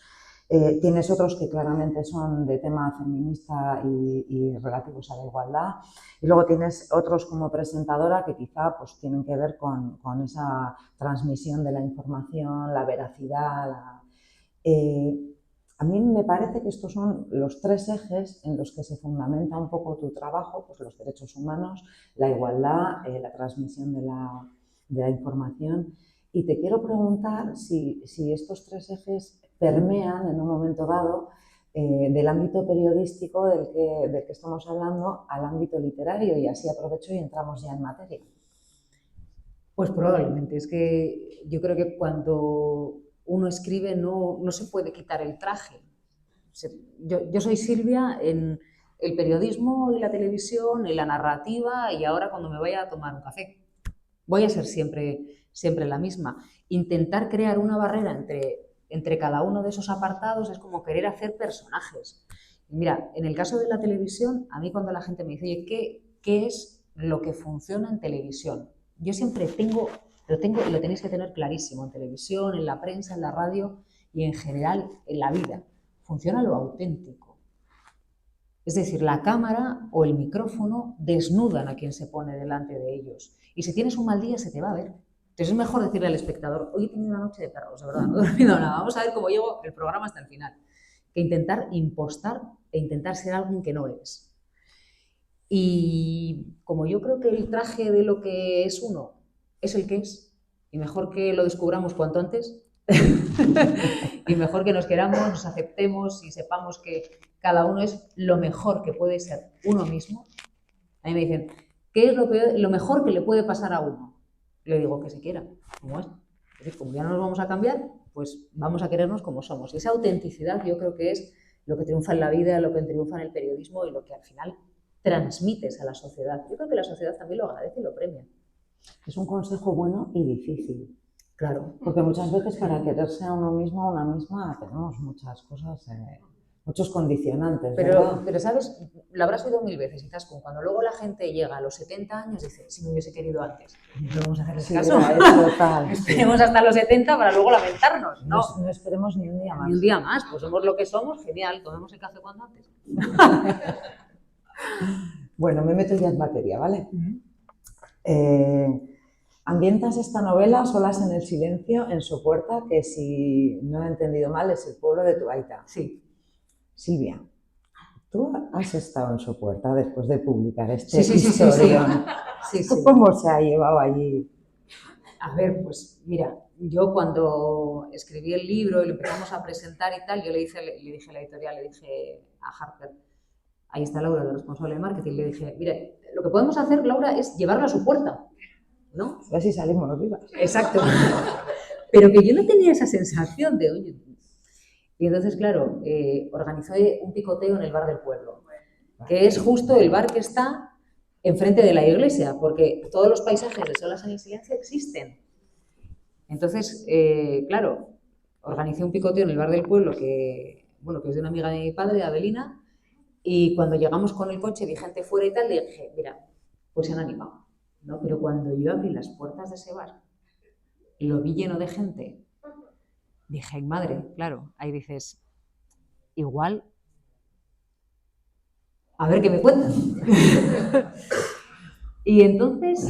Tienes otros que claramente son de tema feminista y relativos a la igualdad. Y luego tienes otros como presentadora que quizá pues, tienen que ver con esa transmisión de la información, la veracidad. A mí me parece que estos son los tres ejes en los que se fundamenta un poco tu trabajo, pues los derechos humanos, la igualdad, la transmisión de la información. Y te quiero preguntar si estos tres ejes permean en un momento dado del ámbito periodístico del que estamos hablando al ámbito literario, y así aprovecho y entramos ya en materia. Pues probablemente, es que yo creo que cuando uno escribe no se puede quitar el traje. Yo soy Silvia en el periodismo y la televisión, en la narrativa, y ahora cuando me vaya a tomar un café. Voy a ser siempre la misma. Intentar crear una barrera entre cada uno de esos apartados es como querer hacer personajes. Y mira, en el caso de la televisión, a mí cuando la gente me dice, oye, ¿qué es lo que funciona en televisión? Yo siempre lo tenéis que tener clarísimo, en televisión, en la prensa, en la radio y en general en la vida. Funciona lo auténtico. Es decir, la cámara o el micrófono desnudan a quien se pone delante de ellos. Y si tienes un mal día, se te va a ver. Entonces es mejor decirle al espectador, hoy he tenido una noche de perros, de verdad, no he dormido nada, vamos a ver cómo llego el programa hasta el final. Que intentar impostar e intentar ser alguien que no eres. Y como yo creo que el traje de lo que es uno es el que es, y mejor que lo descubramos cuanto antes, y mejor que nos queramos, nos aceptemos y sepamos que cada uno es lo mejor que puede ser uno mismo. A mí me dicen, ¿qué es lo mejor que le puede pasar a uno? Le digo que se quiera, como es. Es decir, como ya no nos vamos a cambiar, pues vamos a querernos como somos. Y esa autenticidad yo creo que es lo que triunfa en la vida, lo que triunfa en el periodismo y lo que al final transmites a la sociedad. Yo creo que la sociedad también lo agradece y lo premia. Es un consejo bueno y difícil. Claro. Porque muchas veces para quererse a uno mismo o una misma tenemos muchas cosas, muchos condicionantes, ¿verdad? Pero, ¿sabes? Lo habrás oído 1000 veces, quizás cuando luego la gente llega a los 70 años dice, si me hubiese querido antes. No vamos a hacerles caso. Total. Esperemos hasta los 70 para luego lamentarnos. No esperemos ni un día más. Ni un día más, pues somos lo que somos, genial, tomemos el café cuando antes. Bueno, me meto ya en materia, ¿vale? Ambientas esta novela Solas en el silencio en Sopuerta, que si no he entendido mal es el pueblo de tu aita. Sí. Silvia, tú has estado en Sopuerta después de publicar este historión. Sí. ¿Cómo se ha llevado allí? A ver, pues mira, yo cuando escribí el libro y lo empezamos a presentar y tal, yo le dije a la editorial, le dije a Harper, ahí está Laura, la responsable de marketing, le dije, mira, lo que podemos hacer, Laura, es llevarlo a su puerta, ¿no? A ver si salimos vivas. Exacto. Pero que yo no tenía esa sensación de, oye. Y entonces, claro, organizé un picoteo en el bar del pueblo, que es justo el bar que está enfrente de la iglesia, porque todos los paisajes de Solas en el silencio existen. Entonces, claro, organicé un picoteo en el bar del pueblo que es de una amiga de mi padre, Adelina, y cuando llegamos con el coche vi gente fuera y tal, le dije, mira, pues se han animado, ¿no? Pero cuando yo abrí las puertas de ese bar, lo vi lleno de gente, dije, madre, claro, ahí dices, igual, a ver qué me cuentan. Y entonces,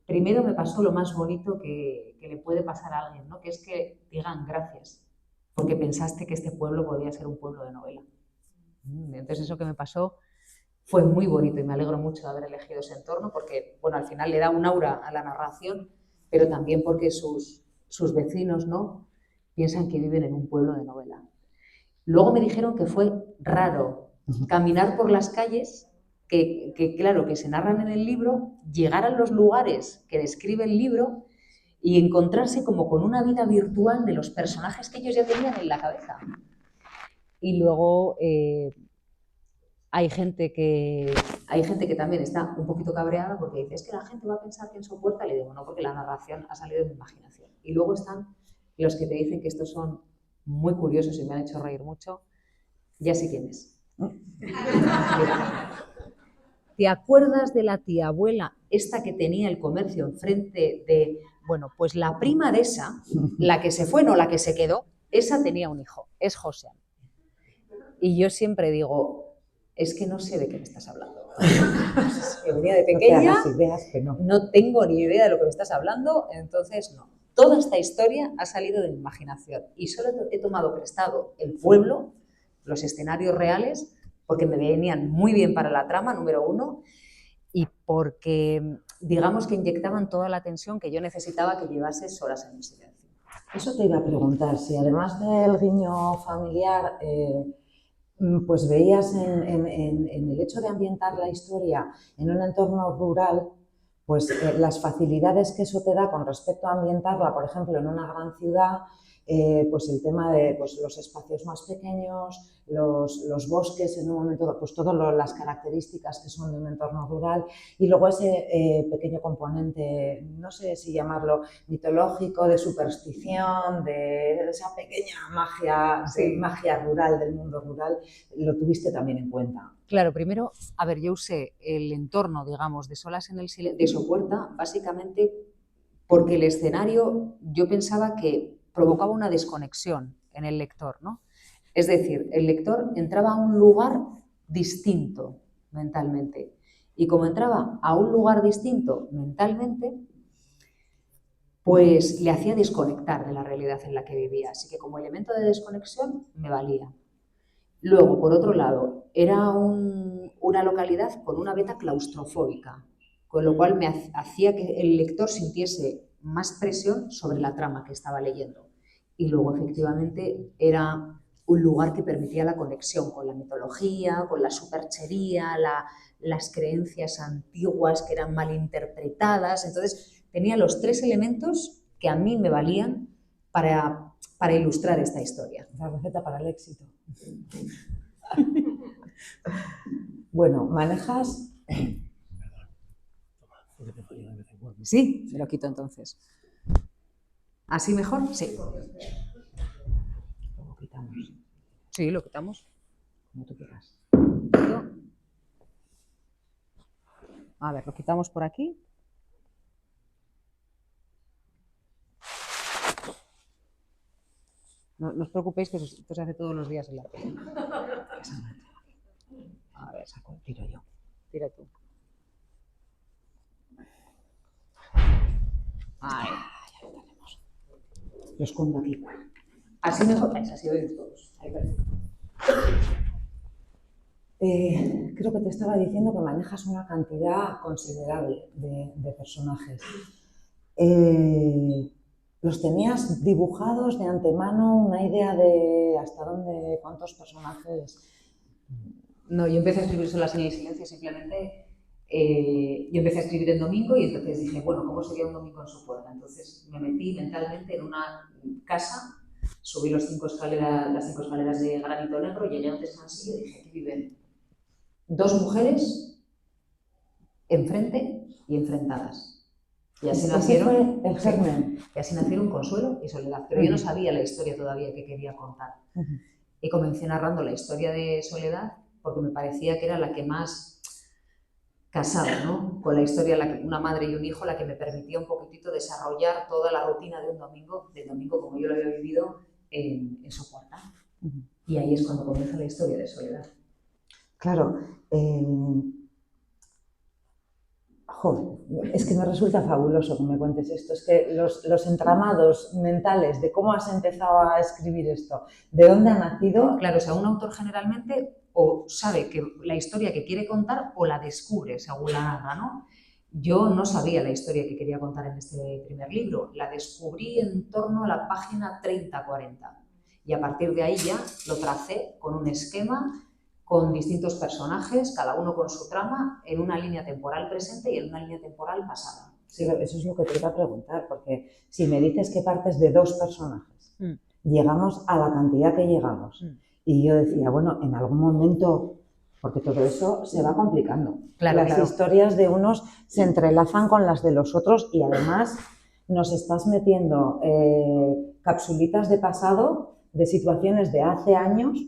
primero me pasó lo más bonito que le puede pasar a alguien, ¿no? Que es que digan gracias, porque pensaste que este pueblo podía ser un pueblo de novela. Entonces eso que me pasó fue muy bonito y me alegro mucho de haber elegido ese entorno porque, bueno, al final le da un aura a la narración, pero también porque sus vecinos, ¿no?, piensan que viven en un pueblo de novela. Luego me dijeron que fue raro caminar por las calles que claro, que se narran en el libro, llegar a los lugares que describe el libro y encontrarse como con una vida virtual de los personajes que ellos ya tenían en la cabeza. Y luego hay gente que también está un poquito cabreada porque dice, es que la gente va a pensar que en Sopuerta, le digo, no, porque la narración ha salido de mi imaginación. Y luego están los que te dicen que estos son muy curiosos y me han hecho reír mucho. Ya sé quién es. ¿Te acuerdas de la tía abuela, esta que tenía el comercio enfrente de, bueno, pues la prima de esa, la que se fue, no la que se quedó, esa tenía un hijo, es Josean. Y yo siempre digo, es que no sé de qué me estás hablando. Yo venía de pequeña, no tengo ni idea de lo que me estás hablando, entonces no. Toda esta historia ha salido de mi imaginación y solo he tomado prestado el pueblo, los escenarios reales, porque me venían muy bien para la trama, número uno, y porque, digamos, que inyectaban toda la tensión que yo necesitaba que llevase Solas en el silencio. Eso te iba a preguntar, si además del guiño familiar, pues veías en el hecho de ambientar la historia en un entorno rural, pues las facilidades que eso te da con respecto a ambientarla, por ejemplo, en una gran ciudad, pues el tema de pues, los espacios más pequeños, los bosques en un momento, pues todas las características que son de un entorno rural y luego ese pequeño componente, no sé si llamarlo mitológico, de superstición, de esa pequeña magia, sí, magia rural, del mundo rural, lo tuviste también en cuenta. Claro, primero, a ver, yo usé el entorno, digamos, de Solas en el silencio, de Sopuerta, básicamente porque el escenario yo pensaba que provocaba una desconexión en el lector, ¿no? Es decir, el lector entraba a un lugar distinto mentalmente. Y como entraba a un lugar distinto mentalmente, pues le hacía desconectar de la realidad en la que vivía. Así que como elemento de desconexión me valía. Luego, por otro lado, era una localidad con una beta claustrofóbica, con lo cual me hacía que el lector sintiese más presión sobre la trama que estaba leyendo. Y luego, efectivamente, era un lugar que permitía la conexión con la mitología, con la superchería, las creencias antiguas que eran mal interpretadas. Entonces, tenía los tres elementos que a mí me valían para ilustrar esta historia. La receta para el éxito. Bueno, manejas... Sí, me lo quito entonces. ¿Así mejor? Sí. Lo quitamos, Sí, lo quitamos. como tú quieras. A ver, lo quitamos por aquí. No os preocupéis que esto se hace todos los días en la tele. A ver, saco, tiro yo. Tira tú. Ahí, ya lo tenemos. Lo escondo aquí. Así mejor. Así oír todos. Ahí, perfecto. Creo que te estaba diciendo que manejas una cantidad considerable de personajes. ¿Los tenías dibujados de antemano? ¿Una idea de hasta dónde, cuántos personajes? No, yo empecé a escribir Son las señales y silencio, simplemente yo empecé a escribir en domingo y entonces dije, bueno, ¿cómo sería un domingo en su puerta? Entonces me metí mentalmente en una casa, subí las 5 escaleras de granito negro, llegué a un descansillo y dije, aquí viven 2 mujeres enfrente y enfrentadas. Y así nacieron, fue el germen. y así nacieron Consuelo y Soledad. Pero yo no sabía la historia todavía que quería contar. Y comencé narrando la historia de Soledad porque me parecía que era la que más casaba, ¿no? Con la historia, una madre y un hijo, la que me permitía un poquitito desarrollar toda la rutina de un domingo, del domingo como yo lo había vivido en su puerta. Y ahí es cuando comienza la historia de Soledad. Claro, es que me resulta fabuloso que me cuentes esto. Es que los entramados mentales de cómo has empezado a escribir esto, de dónde ha nacido. Claro, o sea, un autor generalmente o sabe que la historia que quiere contar o la descubre según la narra, ¿no? Yo no sabía la historia que quería contar en este primer libro, la descubrí en torno a la página 30-40 y a partir de ahí ya lo tracé con un esquema, con distintos personajes, cada uno con su trama, en una línea temporal presente y en una línea temporal pasada. Sí, eso es lo que te iba a preguntar, porque si me dices que partes de 2 personajes, llegamos a la cantidad que llegamos. Y yo decía, bueno, en algún momento, porque todo eso se va complicando. Claro, las historias de unos se entrelazan con las de los otros y además nos estás metiendo capsulitas de pasado, de situaciones de hace años,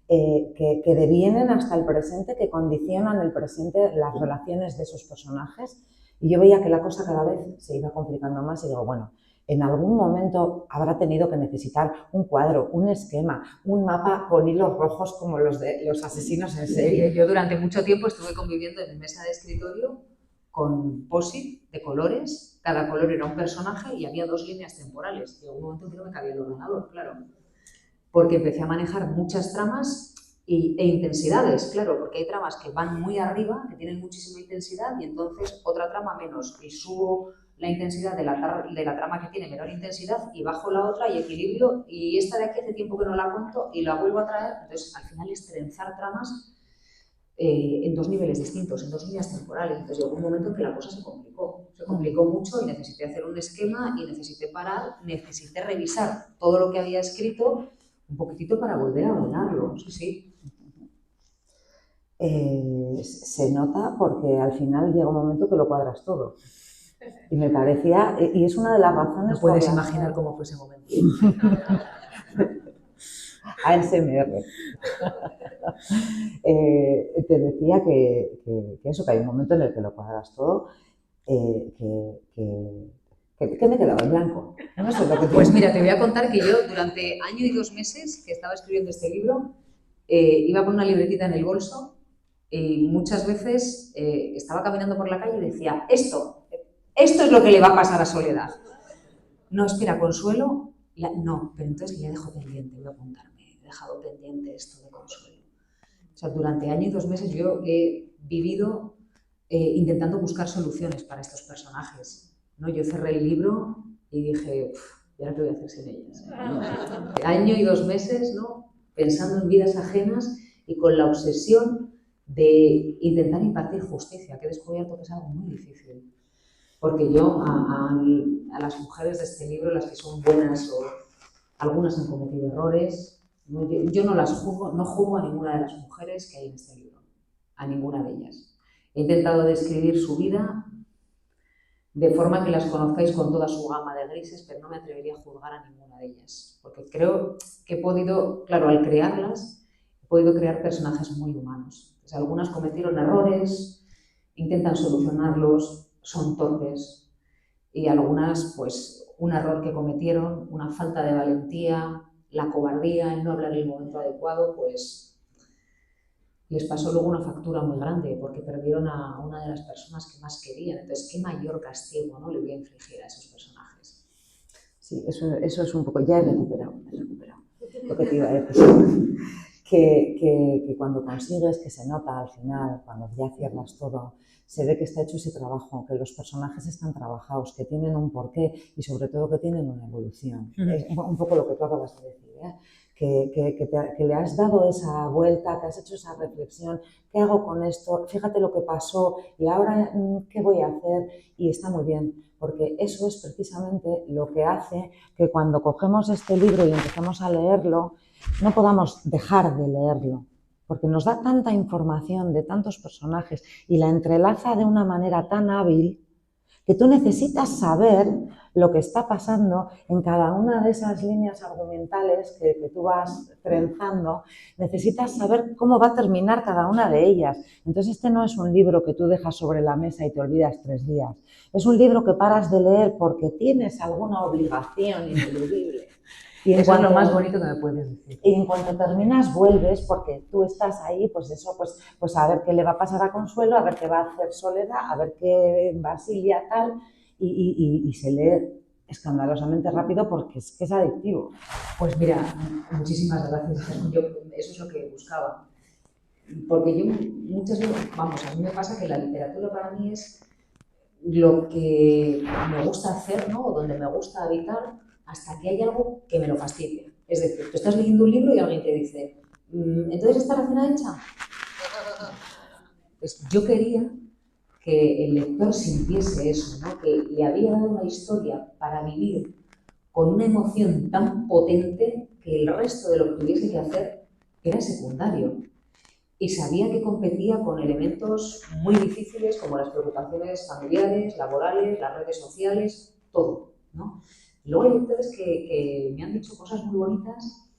que devienen hasta el presente, que condicionan el presente, las relaciones de esos personajes. Y yo veía que la cosa cada vez se iba complicando más y digo, bueno, en algún momento habrá tenido que necesitar un cuadro, un esquema, un mapa con hilos rojos como los de los asesinos en serie. Yo durante mucho tiempo estuve conviviendo en mi mesa de escritorio con post-it de colores, cada color era un personaje y había 2 líneas temporales. Y en un momento que no me cabía el ordenador, claro. Porque empecé a manejar muchas tramas e intensidades, claro, porque hay tramas que van muy arriba, que tienen muchísima intensidad y entonces otra trama menos y subo la intensidad de la trama que tiene menor intensidad y bajo la otra y equilibrio y esta de aquí hace tiempo que no la cuento y la vuelvo a traer, entonces al final es trenzar tramas en 2 niveles distintos, en 2 líneas temporales, entonces llegó un momento en que la cosa se complicó mucho y necesité hacer un esquema y necesité parar, necesité revisar todo lo que había escrito un poquitito para volver a ordenarlo, sí. Se nota porque al final llega un momento que lo cuadras todo. Y me parecía, y es una de las razones... No puedes imaginar cómo fue ese momento. ASMR. Te decía que eso, que hay un momento en el que lo cuadras todo, que me quedaba en blanco. No sé lo que pues mira, te voy a contar que yo durante año y 2 meses que estaba escribiendo este libro, iba con una libretita en el bolso Y muchas veces estaba caminando por la calle y decía, esto es lo que le va a pasar a Soledad. No, espera, Consuelo, no, pero entonces le dejo pendiente, voy a apuntarme, he dejado pendiente esto de Consuelo. O sea, durante año y 2 meses yo he vivido intentando buscar soluciones para estos personajes, ¿no? Yo cerré el libro y dije, ¿y ahora qué voy a hacer sin ellas? Año y 2 meses, ¿no? Pensando en vidas ajenas y con la obsesión de intentar impartir justicia, que he descubierto que es algo muy difícil. Porque yo a las mujeres de este libro, las que son buenas o algunas han cometido errores, yo no las juzgo, no juzgo a ninguna de las mujeres que hay en este libro, a ninguna de ellas. He intentado describir su vida de forma que las conozcáis con toda su gama de grises, pero no me atrevería a juzgar a ninguna de ellas, porque creo que he podido, claro, al crearlas, he podido crear personajes muy humanos. Pues algunas cometieron errores, intentan solucionarlos, son torpes, y algunas, pues, un error que cometieron, una falta de valentía, la cobardía, el no hablar en el momento adecuado, pues les pasó luego una factura muy grande porque perdieron a una de las personas que más querían. Entonces, ¿qué mayor castigo, no, le voy a infligir a esos personajes? Sí, eso es un poco, ya he recuperado lo que te iba a decir. Que cuando consigues, que se nota al final, cuando ya cierras todo, se ve que está hecho ese trabajo, que los personajes están trabajados, que tienen un porqué y sobre todo que tienen una evolución. Es un poco lo que tú acabas de decir, ¿eh? Que le has dado esa vuelta, que has hecho esa reflexión, ¿qué hago con esto? Fíjate lo que pasó y ahora ¿qué voy a hacer? Y está muy bien, porque eso es precisamente lo que hace que cuando cogemos este libro y empezamos a leerlo, no podamos dejar de leerlo, porque nos da tanta información de tantos personajes y la entrelaza de una manera tan hábil que tú necesitas saber lo que está pasando en cada una de esas líneas argumentales que tú vas trenzando, necesitas saber cómo va a terminar cada una de ellas. Entonces este no es un libro que tú dejas sobre la mesa y te olvidas 3 días, es un libro que paras de leer porque tienes alguna obligación ineludible. Y eso es lo más bonito que me puedes decir. Y en cuanto terminas, vuelves porque tú estás ahí, pues eso, pues a ver qué le va a pasar a Consuelo, a ver qué va a hacer Soledad, a ver qué Basilia tal, y se lee escandalosamente rápido porque es que es adictivo. Pues mira, muchísimas gracias. Eso es lo que buscaba. Porque yo muchas veces, vamos, a mí me pasa que la literatura para mí es lo que me gusta hacer, ¿no? O donde me gusta habitar, hasta que hay algo que me lo fastidia. Es decir, tú estás leyendo un libro y alguien te dice, ¿entonces está la cena hecha? Pues yo quería que el lector sintiese eso, ¿no? Que le había dado una historia para vivir con una emoción tan potente que el resto de lo que tuviese que hacer era secundario. Y sabía que competía con elementos muy difíciles como las preocupaciones familiares, laborales, las redes sociales, todo, ¿no? Luego hay lectores que me han dicho cosas muy bonitas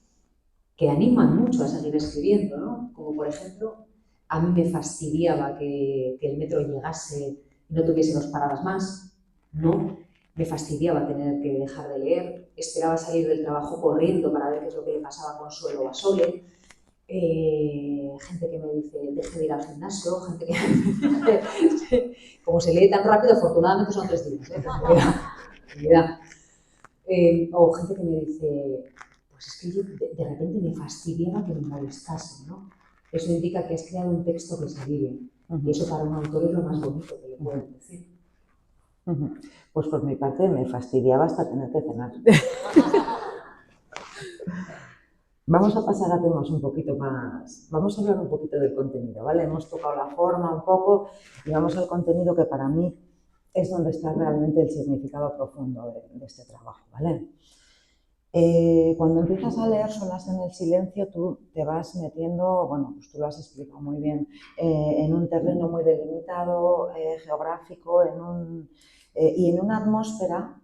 que animan mucho a seguir escribiendo, ¿no? Como por ejemplo, a mí me fastidiaba que el metro llegase y no tuviese 2 paradas más, ¿no? Me fastidiaba tener que dejar de leer, esperaba salir del trabajo corriendo para ver qué es lo que le pasaba a Consuelo o a Sole. Gente que me dice, deje de ir al gimnasio, gente que... Como se lee tan rápido, afortunadamente son 3 días, o gente que me dice, pues es que yo de repente me fastidiaba que me molestasen, ¿no? Eso indica que has creado un texto que se vive. Y eso para un autor es lo más bonito que le pueden decir. Pues por mi parte me fastidiaba hasta tener que cenar. Vamos a pasar a temas un poquito más, vamos a hablar un poquito del contenido, ¿vale? Hemos tocado la forma un poco y vamos al contenido que para mí es donde está realmente el significado profundo de este trabajo, ¿vale? Cuando empiezas a leer Solas en el silencio, tú te vas metiendo, bueno, pues tú lo has explicado muy bien, en un terreno muy delimitado, geográfico, y en una atmósfera,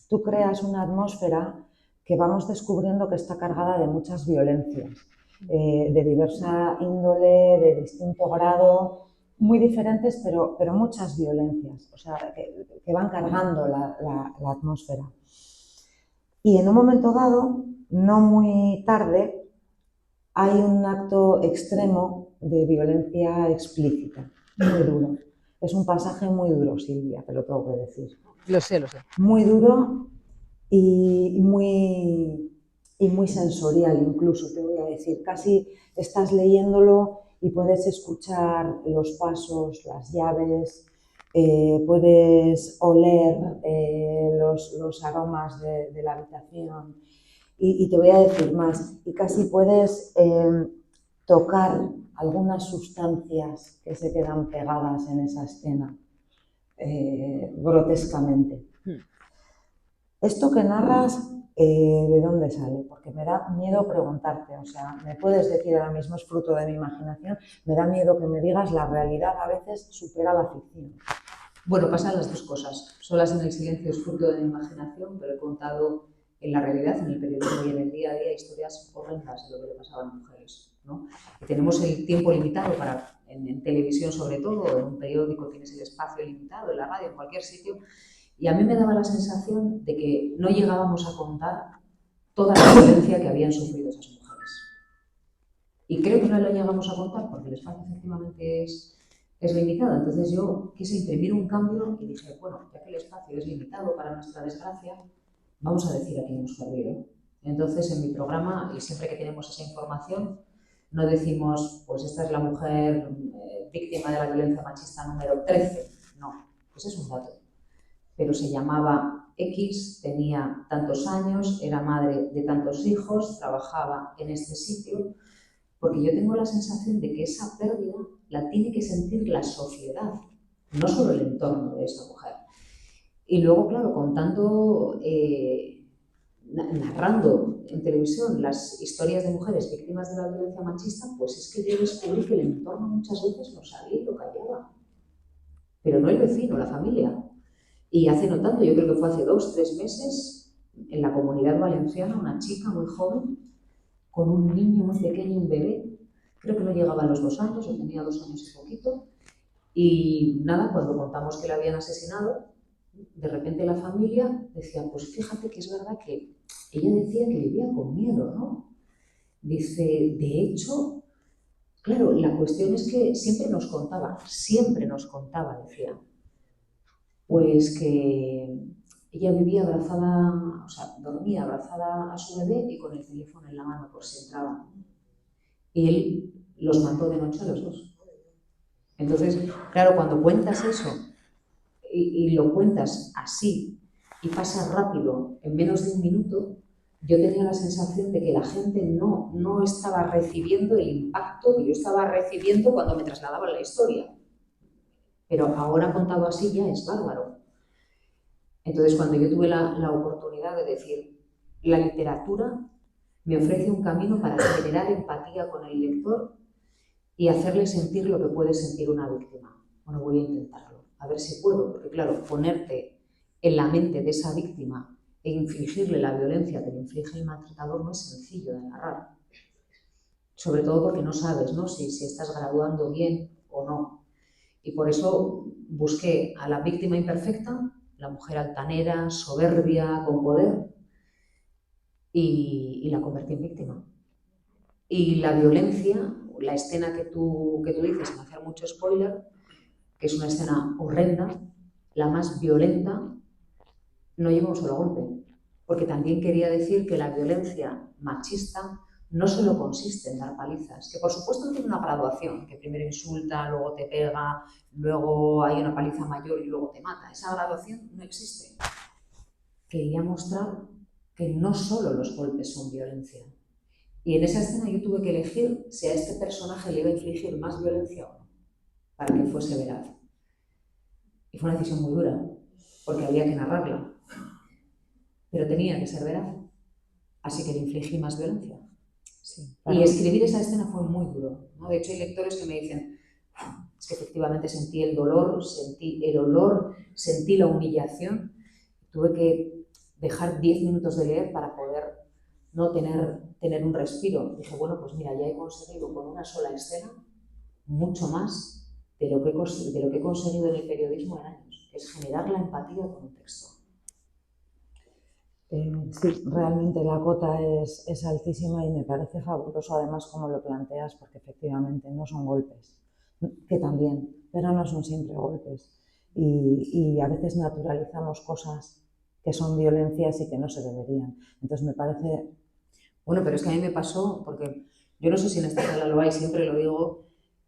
tú creas una atmósfera que vamos descubriendo que está cargada de muchas violencias, de diversa índole, de distinto grado, muy diferentes, pero muchas violencias, o sea, que van cargando la atmósfera. Y en un momento dado, no muy tarde, hay un acto extremo de violencia explícita, muy duro. Es un pasaje muy duro, Silvia, te lo tengo que decir. Lo sé, lo sé. Muy duro y muy sensorial incluso, te voy a decir. Casi estás leyéndolo y puedes escuchar los pasos, las llaves, puedes oler los aromas de la habitación y te voy a decir más, y casi puedes tocar algunas sustancias que se quedan pegadas en esa escena, grotescamente. Esto que narras, ¿de dónde sale? Porque me da miedo preguntarte, o sea, me puedes decir ahora mismo es fruto de mi imaginación, me da miedo que me digas la realidad a veces supera la ficción. Bueno, pasan las dos cosas. Solas en el silencio es fruto de mi imaginación, pero he contado en la realidad, en el periodismo y en el día a día, historias horrendas de lo que le pasaba a mujeres, ¿no? Y tenemos el tiempo limitado para, en televisión sobre todo, en un periódico tienes el espacio limitado, en la radio, en cualquier sitio, y a mí me daba la sensación de que no llegábamos a contar toda la violencia que habían sufrido esas mujeres. Y creo que no la llegamos a contar porque el espacio efectivamente es limitado. Entonces yo quise imprimir un cambio y dije, bueno, ya que el espacio es limitado para nuestra desgracia, vamos a decir a quién hemos perdido. Entonces en mi programa, y siempre que tenemos esa información, no decimos, pues esta es la mujer víctima de la violencia machista número 13. No, pues es un dato. Pero se llamaba X, tenía tantos años, era madre de tantos hijos, trabajaba en este sitio, porque yo tengo la sensación de que esa pérdida la tiene que sentir la sociedad, no solo el entorno de esa mujer. Y luego, claro, contando, narrando en televisión las historias de mujeres víctimas de la violencia machista, pues es que yo descubrí que el entorno muchas veces lo sabía y lo callaba. Pero no el vecino, la familia. Y hace no tanto, yo creo que fue hace 2 o 3 meses, en la Comunidad Valenciana, una chica muy joven, con un niño muy pequeño, un bebé, creo que no llegaba a los 2 años, o tenía 2 años y poquito, y nada, cuando contamos que la habían asesinado, de repente la familia decía, pues fíjate que es verdad que ella decía que vivía con miedo, ¿no? Dice, de hecho, claro, la cuestión es que siempre nos contaba, decía, pues que ella vivía abrazada, o sea, dormía abrazada a su bebé y con el teléfono en la mano por si entraba. Y él los mató de noche a los 2. Entonces, claro, cuando cuentas eso y lo cuentas así y pasa rápido, en menos de 1 minuto, yo tenía la sensación de que la gente no estaba recibiendo el impacto que yo estaba recibiendo cuando me trasladaban la historia. Pero ahora contado así ya es bárbaro. Entonces, cuando yo tuve la oportunidad de decir, la literatura me ofrece un camino para generar empatía con el lector y hacerle sentir lo que puede sentir una víctima. Bueno, voy a intentarlo, a ver si puedo, porque claro, ponerte en la mente de esa víctima e infligirle la violencia que le inflige el maltratador no es sencillo de narrar. Sobre todo porque no sabes, ¿no?, si estás graduando bien o no. Y por eso busqué a la víctima imperfecta, la mujer altanera, soberbia, con poder, y la convertí en víctima. Y la violencia, la escena que tú dices, sin hacer mucho spoiler, que es una escena horrenda, la más violenta, no lleva un solo golpe. Porque también quería decir que la violencia machista no solo consiste en dar palizas, que por supuesto tiene una graduación, que primero insulta, luego te pega, luego hay una paliza mayor y luego te mata. Esa graduación no existe. Quería mostrar que no solo los golpes son violencia. Y en esa escena yo tuve que elegir si a este personaje le iba a infligir más violencia o no, para que fuese veraz. Y fue una decisión muy dura, porque había que narrarla. Pero tenía que ser veraz. Así que le infligí más violencia. Sí, claro. Y escribir esa escena fue muy duro, ¿no? De hecho, hay lectores que me dicen, es que efectivamente sentí el dolor, sentí el olor, sentí la humillación. Tuve que dejar 10 minutos de leer para poder no tener un respiro. Dije, bueno, pues mira, ya he conseguido con una sola escena mucho más de lo que he conseguido en el periodismo en años, que es generar la empatía con un texto. Sí, realmente la cota es altísima y me parece fabuloso además como lo planteas, porque efectivamente no son golpes, que también, pero no son siempre golpes. Y a veces naturalizamos cosas que son violencias y que no se deberían. Entonces me parece... Bueno, pero es que a mí me pasó, porque yo no sé si en esta sala lo hay, siempre lo digo,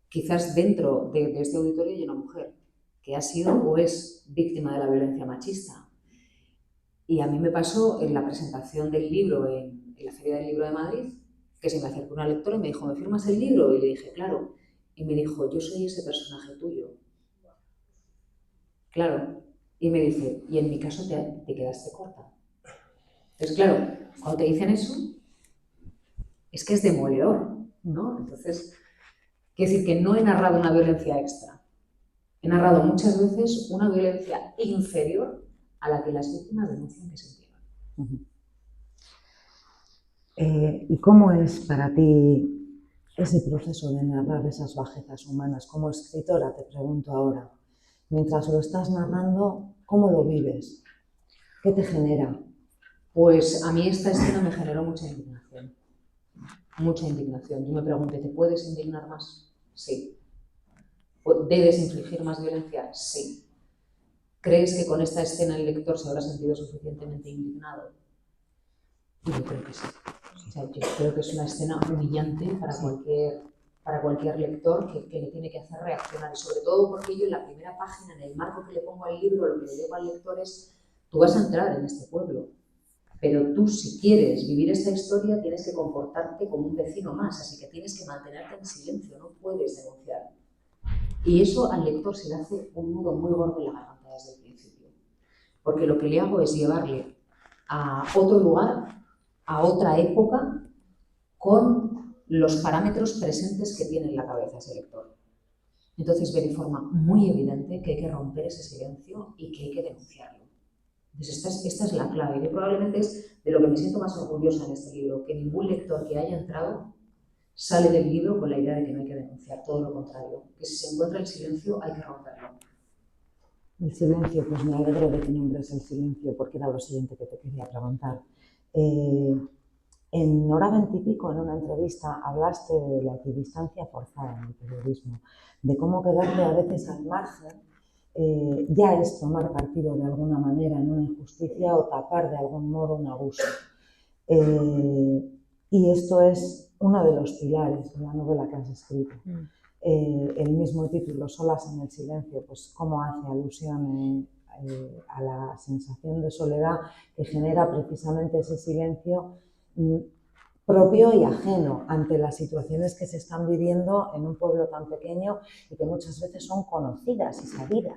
quizás dentro de este auditorio hay una mujer que ha sido o es víctima de la violencia machista. Y a mí me pasó en la presentación del libro en la Feria del Libro de Madrid, que se me acercó una lectora y me dijo, ¿me firmas el libro? Y le dije, claro. Y me dijo, yo soy ese personaje tuyo. Claro. Y me dice, y en mi caso te quedaste corta. Entonces, claro, cuando te dicen eso, es que es demoledor, ¿no? Entonces, quiero decir que no he narrado una violencia extra. He narrado muchas veces una violencia inferior a la que las víctimas denuncian que sintieron. ¿Y cómo es para ti ese proceso de narrar esas bajezas humanas? Como escritora, te pregunto ahora, mientras lo estás narrando, ¿cómo lo vives? ¿Qué te genera? Pues a mí esta escena me generó mucha indignación. Mucha indignación. Yo me pregunté, ¿te puedes indignar más? Sí. ¿Debes infligir más violencia? Sí. ¿Crees que con esta escena el lector se habrá sentido suficientemente indignado? Yo creo que sí. O sea, yo creo que es una escena humillante para cualquier lector que le tiene que hacer reaccionar. Y sobre todo porque yo en la primera página, en el marco que le pongo al libro, lo que le digo al lector es, tú vas a entrar en este pueblo, pero tú si quieres vivir esta historia tienes que comportarte como un vecino más, así que tienes que mantenerte en silencio, no puedes denunciar. Y eso al lector se le hace un nudo muy gordo en la garganta desde el principio. Porque lo que le hago es llevarle a otro lugar, a otra época, con los parámetros presentes que tiene en la cabeza ese lector. Entonces ve de forma muy evidente que hay que romper ese silencio y que hay que denunciarlo. Entonces esta es la clave. Yo probablemente es de lo que me siento más orgullosa en este libro, que ningún lector que haya entrado sale del libro con la idea de que no hay que denunciar, todo lo contrario, que si se encuentra el silencio hay que romperlo. El silencio, pues me alegro de que nombres el silencio, porque era lo siguiente que te quería preguntar. En Hora 20 y pico, en una entrevista, hablaste de la equidistancia forzada en el periodismo, de cómo quedarte a veces al margen ya es tomar partido de alguna manera en una injusticia o tapar de algún modo un abuso. Y esto es uno de los pilares de la novela que has escrito. El mismo título, Solas en el silencio, pues cómo hace alusión a la sensación de soledad que genera precisamente ese silencio propio y ajeno ante las situaciones que se están viviendo en un pueblo tan pequeño y que muchas veces son conocidas y sabidas.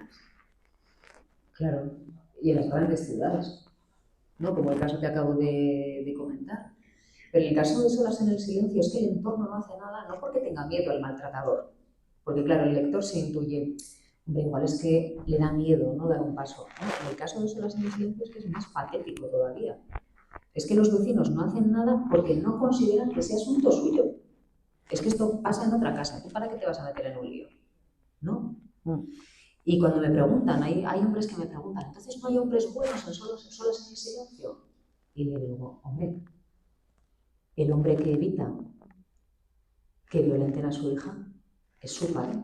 Claro, y en las grandes ciudades, ¿no? Como el caso que acabo de comentar. Pero en el caso de Solas en el silencio es que el entorno no hace nada, no porque tenga miedo al maltratador, porque claro, el lector se intuye, hombre, igual es que le da miedo, ¿no?, dar un paso. ¿No? En el caso de Solas en el silencio es que es más patético todavía. Es que los vecinos no hacen nada porque no consideran que sea asunto suyo. Es que esto pasa en otra casa, ¿tú para qué te vas a meter en un lío? ¿No? Y cuando me preguntan, hay hombres que me preguntan, ¿entonces no hay hombres buenos en solos en el silencio? Y le digo, hombre, el hombre que evita que violenten a su hija es su padre.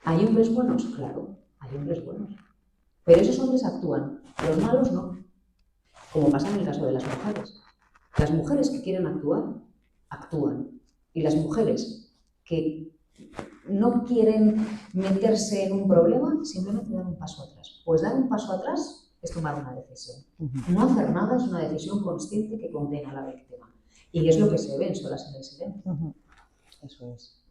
¿Hay hombres buenos? Claro, hay hombres buenos. Pero esos hombres actúan, los malos no. Como pasa en el caso de las mujeres. Las mujeres que quieren actuar, actúan. Y las mujeres que no quieren meterse en un problema, simplemente dan un paso atrás. Pues dar un paso atrás es tomar una decisión. No hacer nada es una decisión consciente que condena a la víctima. Y es lo que se ve en Solas en el silencio. Eso es.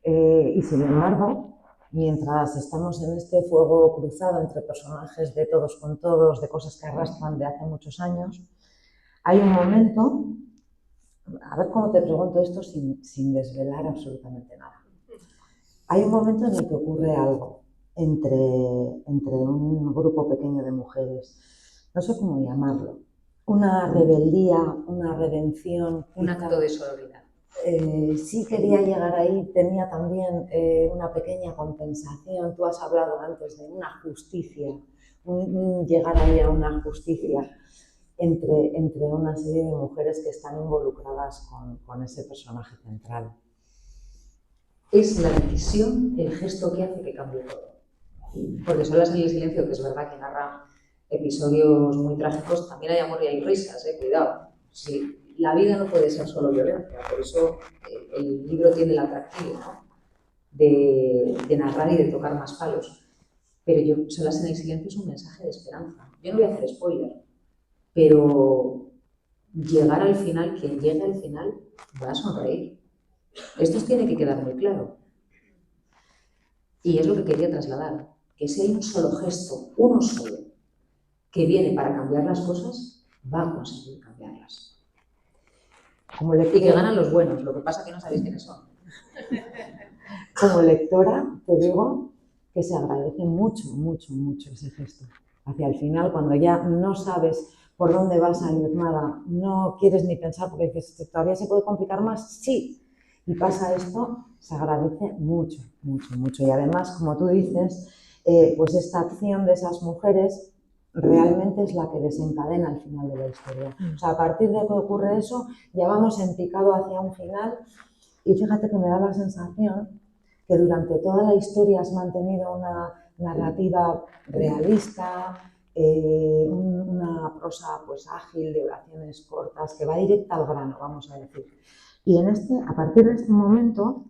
Y sin embargo, mientras estamos en este fuego cruzado entre personajes de todos con todos, de cosas que arrastran de hace muchos años, hay un momento, a ver cómo te pregunto esto sin desvelar absolutamente nada. Hay un momento en el que ocurre algo entre un grupo pequeño de mujeres, no sé cómo llamarlo, una rebeldía, una redención. Un acto de sororidad. sí quería llegar ahí, tenía también una pequeña compensación. Tú has hablado antes de una justicia, llegar ahí a una justicia entre una serie de mujeres que están involucradas con ese personaje central. Es la decisión, el gesto que hace que cambie todo. Porque Solas en el silencio, que es verdad que narra episodios muy trágicos, también hay amor y hay risas, cuidado. Sí, la vida no puede ser solo violencia, por eso el libro tiene el atractivo, ¿no? de narrar y de tocar más palos. Pero Solas en el silencio es un mensaje de esperanza. Yo no voy a hacer spoiler, pero llegar al final, quien llegue al final, va a sonreír. Esto os tiene que quedar muy claro. Y es lo que quería trasladar, que si hay un solo gesto, uno solo, que viene para cambiar las cosas, va a conseguir cambiarlas. Y que ganan los buenos, lo que pasa es que no sabéis quiénes son. Como lectora, te digo que se agradece mucho, mucho, mucho ese gesto. Hacia el final, cuando ya no sabes por dónde va a salir nada, no quieres ni pensar porque dices, ¿todavía se puede complicar más? Sí. Y pasa esto, se agradece mucho, mucho, mucho. Y además, como tú dices, pues esta acción de esas mujeres realmente es la que desencadena el final de la historia. O sea, a partir de que ocurre eso, ya vamos en picado hacia un final. Y fíjate que me da la sensación que durante toda la historia has mantenido una narrativa realista, una prosa pues ágil, de oraciones cortas, que va directa al grano, vamos a decir. Y a partir de este momento,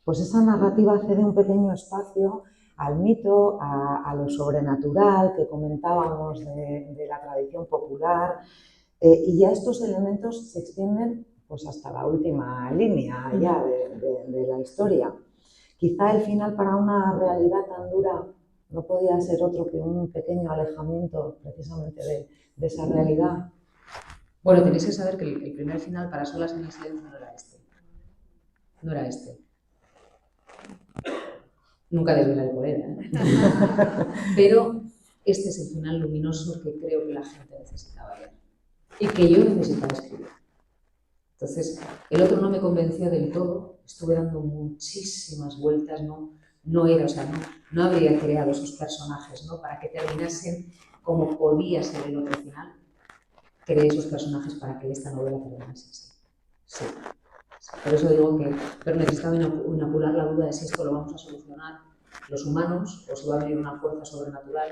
pues esa narrativa cede un pequeño espacio al mito, a lo sobrenatural que comentábamos de la tradición popular, y ya estos elementos se extienden pues hasta la última línea ya de la historia. Quizá el final para una realidad tan dura no podía ser otro que un pequeño alejamiento precisamente de esa realidad. Bueno, tenéis que saber que el primer final para Solas en el silencio no era este. No era este. Nunca desvelaré cuál era, ¿eh? Pero este es el final luminoso que creo que la gente necesitaba ver y que yo necesitaba escribir. Entonces, el otro no me convenció del todo, estuve dando muchísimas vueltas, no habría creado esos personajes, ¿no? Para que terminasen como podía ser el otro final. Creé esos personajes para que esta novela terminase así. Sí. Por eso digo que pero necesitaba inocular la duda de si esto lo vamos a solucionar los humanos o si va a venir una fuerza sobrenatural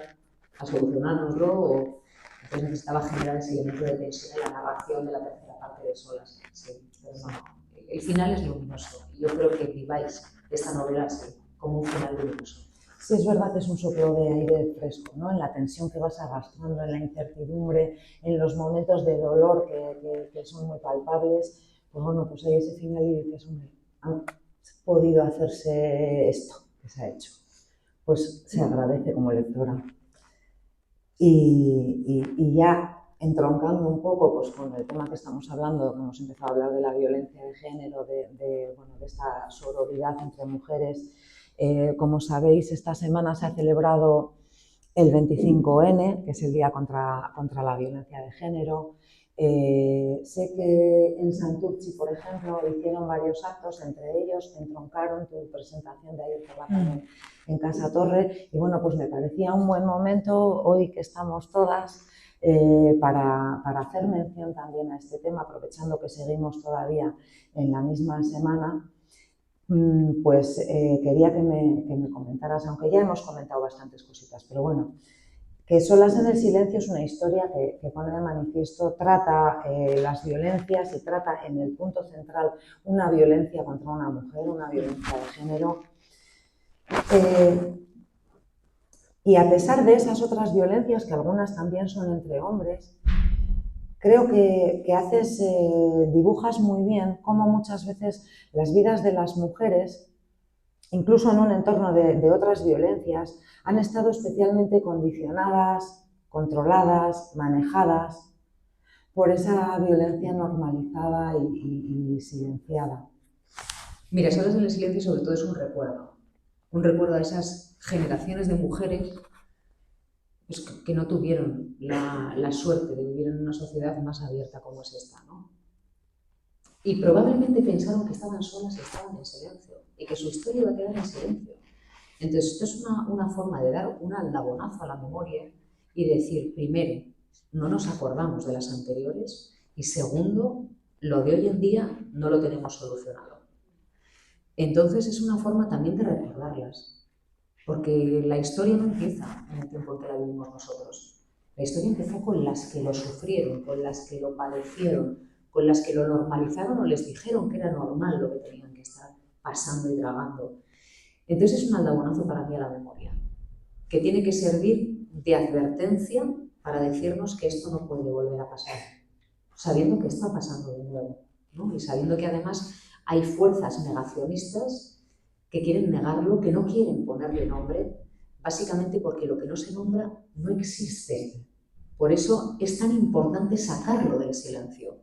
a solucionárnoslo, o entonces necesitaba generar ese elemento de tensión en la narración de la tercera parte de Solas. Sí, pero no. El final es luminoso y yo creo que viváis esta novela así, como un final luminoso. Sí, es verdad que es un soplo de aire fresco, ¿no? En la tensión que vas arrastrando, en la incertidumbre, en los momentos de dolor que son muy palpables. Pues bueno, pues hay ese final y dices, hombre, ha podido hacerse esto que se ha hecho. Pues se agradece como lectora. Y ya entroncando un poco pues, con el tema que estamos hablando, hemos empezado a hablar de la violencia de género, de esta sororidad entre mujeres. Como sabéis, esta semana se ha celebrado el 25N, que es el Día contra la Violencia de Género. Sé que en Santurchi, por ejemplo, hicieron varios actos, entre ellos entroncaron tu presentación de ayer por la tarde en Casa Torre, y bueno, pues me parecía un buen momento, hoy que estamos todas, para hacer mención también a este tema, aprovechando que seguimos todavía en la misma semana. Pues quería que me comentaras, aunque ya hemos comentado bastantes cositas, pero bueno, que Solas en el silencio es una historia que pone de manifiesto, trata las violencias y trata en el punto central una violencia contra una mujer, una violencia de género. Y a pesar de esas otras violencias, que algunas también son entre hombres, creo que dibujas muy bien cómo muchas veces las vidas de las mujeres, incluso en un entorno de otras violencias, han estado especialmente condicionadas, controladas, manejadas por esa violencia normalizada y silenciada. Mira, Solas en el silencio sobre todo es un recuerdo a esas generaciones de mujeres pues, que no tuvieron la suerte de vivir en una sociedad más abierta como es esta, ¿no? Y probablemente pensaron que estaban solas y estaban en silencio, y que su historia iba a quedar en silencio. Entonces, esto es una forma de dar un aldabonazo a la memoria y decir, primero, no nos acordamos de las anteriores, y segundo, lo de hoy en día no lo tenemos solucionado. Entonces, es una forma también de recordarlas, porque la historia no empieza en el tiempo en que la vivimos nosotros. La historia empezó con las que lo sufrieron, con las que lo padecieron, con las que lo normalizaron o les dijeron que era normal lo que tenían que estar pasando y tragando. Entonces es un aldabonazo para mí a la memoria, que tiene que servir de advertencia para decirnos que esto no puede volver a pasar, sabiendo que está pasando de nuevo, ¿no? Y sabiendo que además hay fuerzas negacionistas que quieren negarlo, que no quieren ponerle nombre, básicamente porque lo que no se nombra no existe. Por eso es tan importante sacarlo del silencio,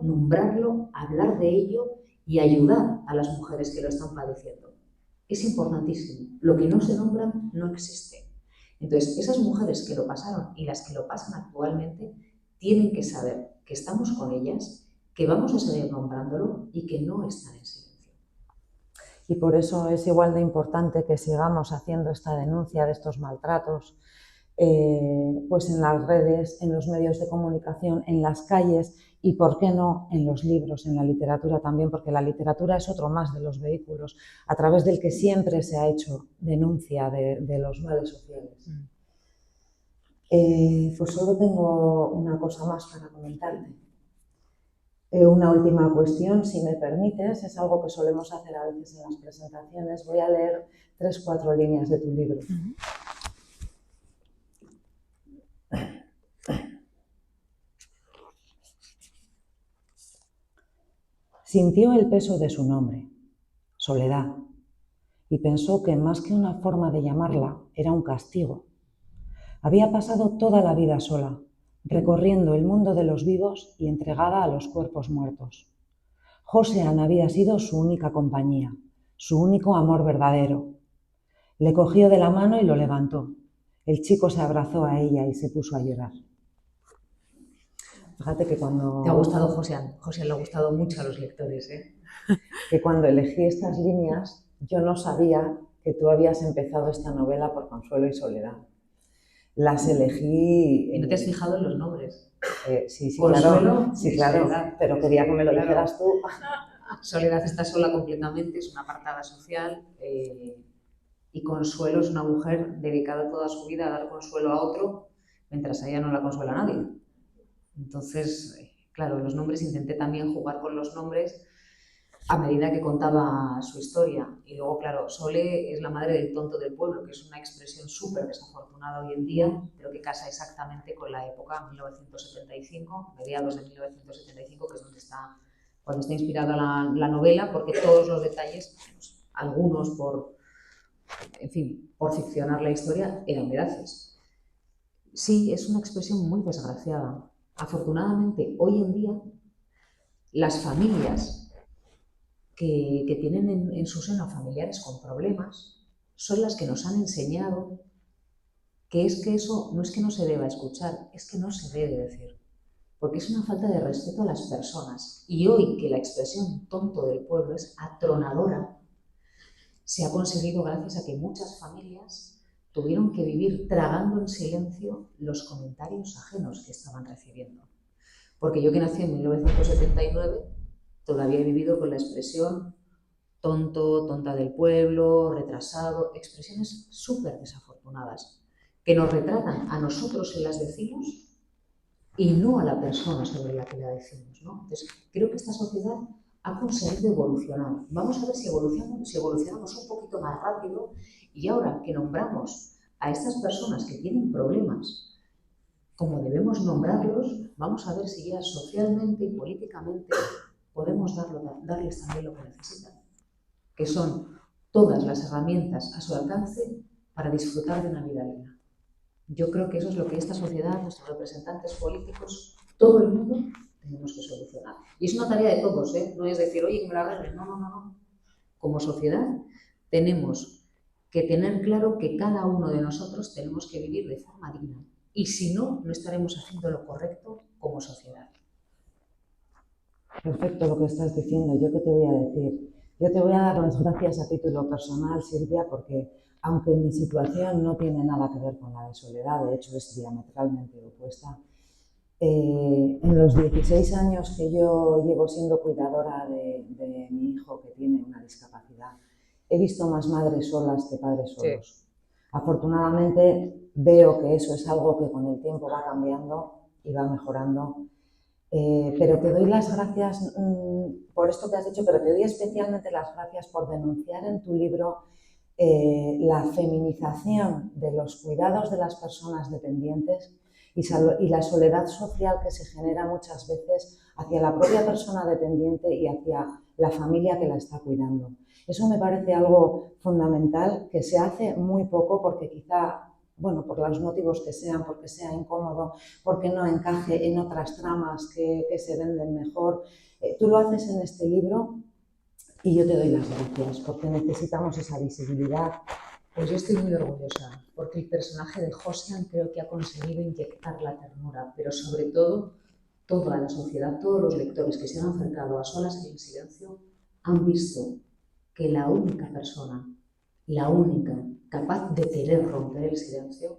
nombrarlo, hablar de ello y ayudar a las mujeres que lo están padeciendo. Es importantísimo. Lo que no se nombra no existe. Entonces, esas mujeres que lo pasaron y las que lo pasan actualmente tienen que saber que estamos con ellas, que vamos a seguir nombrándolo y que no están en silencio. Y por eso es igual de importante que sigamos haciendo esta denuncia de estos maltratos, pues en las redes, en los medios de comunicación, en las calles y, ¿por qué no?, en los libros, en la literatura también, porque la literatura es otro más de los vehículos a través del que siempre se ha hecho denuncia de los males sociales. Pues solo tengo una cosa más para comentarte. Una última cuestión, si me permites, es algo que solemos hacer a veces en las presentaciones. Voy a leer 3 o 4 líneas de tu libro. Sintió el peso de su nombre, soledad, y pensó que más que una forma de llamarla, era un castigo. Había pasado toda la vida sola, recorriendo el mundo de los vivos y entregada a los cuerpos muertos. Josean había sido su única compañía, su único amor verdadero. Le cogió de la mano y lo levantó. El chico se abrazó a ella y se puso a llorar. Fíjate que cuando... ¿Te ha gustado Josean? Josean le ha gustado mucho a los lectores, ¿eh? Que cuando elegí estas líneas, yo no sabía que tú habías empezado esta novela por Consuelo y Soledad. Las elegí... ¿Y no te has fijado en los nombres? Sí, Consuelo, claro. Sí, claro. Soledad. Pero quería que me lo dijeras tú. Soledad está sola completamente, es una apartada social, y Consuelo es una mujer dedicada toda su vida a dar consuelo a otro, mientras a ella no la consuela nadie. Entonces, claro, los nombres, intenté también jugar con los nombres a medida que contaba su historia. Y luego, claro, Sole es la madre del tonto del pueblo, que es una expresión súper desafortunada hoy en día, pero que casa exactamente con la época 1975, mediados de 1975, que es donde está, cuando está inspirada la novela, porque todos los detalles, algunos por ficcionar la historia, eran veraces. Sí, es una expresión muy desgraciada. Afortunadamente, hoy en día, las familias que tienen en su seno familiares con problemas son las que nos han enseñado que eso no es que no se deba escuchar, es que no se debe decir, porque es una falta de respeto a las personas. Y hoy que la expresión tonto del pueblo es atronadora, se ha conseguido gracias a que muchas familias tuvieron que vivir tragando en silencio los comentarios ajenos que estaban recibiendo. Porque yo, que nací en 1979, todavía he vivido con la expresión tonto, tonta del pueblo, retrasado, expresiones súper desafortunadas que nos retratan a nosotros y las decimos y no a la persona sobre la que la decimos, ¿no? Entonces, creo que esta sociedad ha conseguido evolucionar. Vamos a ver si evolucionamos un poquito más rápido, y ahora que nombramos a estas personas que tienen problemas como debemos nombrarlos, vamos a ver si ya socialmente y políticamente podemos darles también lo que necesitan, que son todas las herramientas a su alcance para disfrutar de una vida digna. Yo creo que eso es lo que esta sociedad, nuestros representantes políticos, todo el mundo, tenemos que solucionar. Y es una tarea de todos, ¿eh? No es decir, oye, que me la arreglen. No. Como sociedad tenemos que tener claro que cada uno de nosotros tenemos que vivir de forma digna. Y si no, no estaremos haciendo lo correcto como sociedad. Perfecto lo que estás diciendo. ¿Yo qué te voy a decir? Yo te voy a dar las gracias a título personal, Silvia, porque aunque mi situación no tiene nada que ver con la de Soledad, de hecho es diametralmente opuesta, en los 16 años que yo llevo siendo cuidadora de mi hijo que tiene una discapacidad, he visto más madres solas que padres solos. Sí. Afortunadamente veo que eso es algo que con el tiempo va cambiando y va mejorando. Pero te doy las gracias por esto que has dicho, pero te doy especialmente las gracias por denunciar en tu libro la feminización de los cuidados de las personas dependientes y la soledad social que se genera muchas veces hacia la propia persona dependiente y hacia la familia que la está cuidando. Eso me parece algo fundamental que se hace muy poco porque quizá, bueno, por los motivos que sean, porque sea incómodo, porque no encaje en otras tramas que se venden mejor. Tú lo haces en este libro y yo te doy las gracias porque necesitamos esa visibilidad. Pues yo estoy muy orgullosa porque el personaje de Josian creo que ha conseguido inyectar la ternura, pero sobre todo toda la sociedad, todos los lectores que se han acercado a Solas y en Silencio han visto que la única persona, la única capaz de querer romper el silencio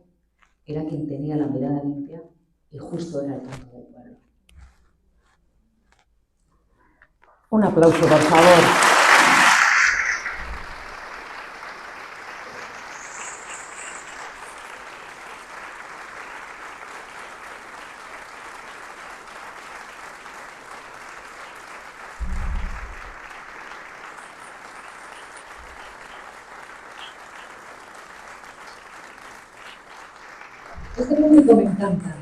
era quien tenía la mirada limpia y justo era el canto del pueblo. Un aplauso, por favor. Este público me encanta.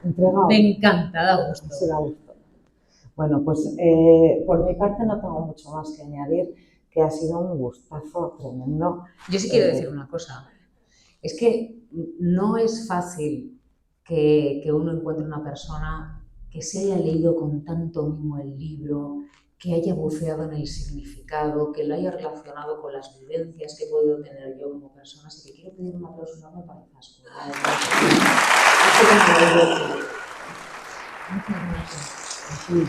Entregado. Me encanta, da gusto. Sí, da gusto. Bueno, pues por mi parte no tengo mucho más que añadir, que ha sido un gustazo tremendo. Yo sí quiero decir una cosa. Es que no es fácil que uno encuentre una persona que se haya leído con tanto mimo el libro, que haya buceado en el significado, que lo haya relacionado con las vivencias que he podido tener yo como persona. Así que quiero pedir un aplauso enorme para Izaskun. Muchas gracias. Sí.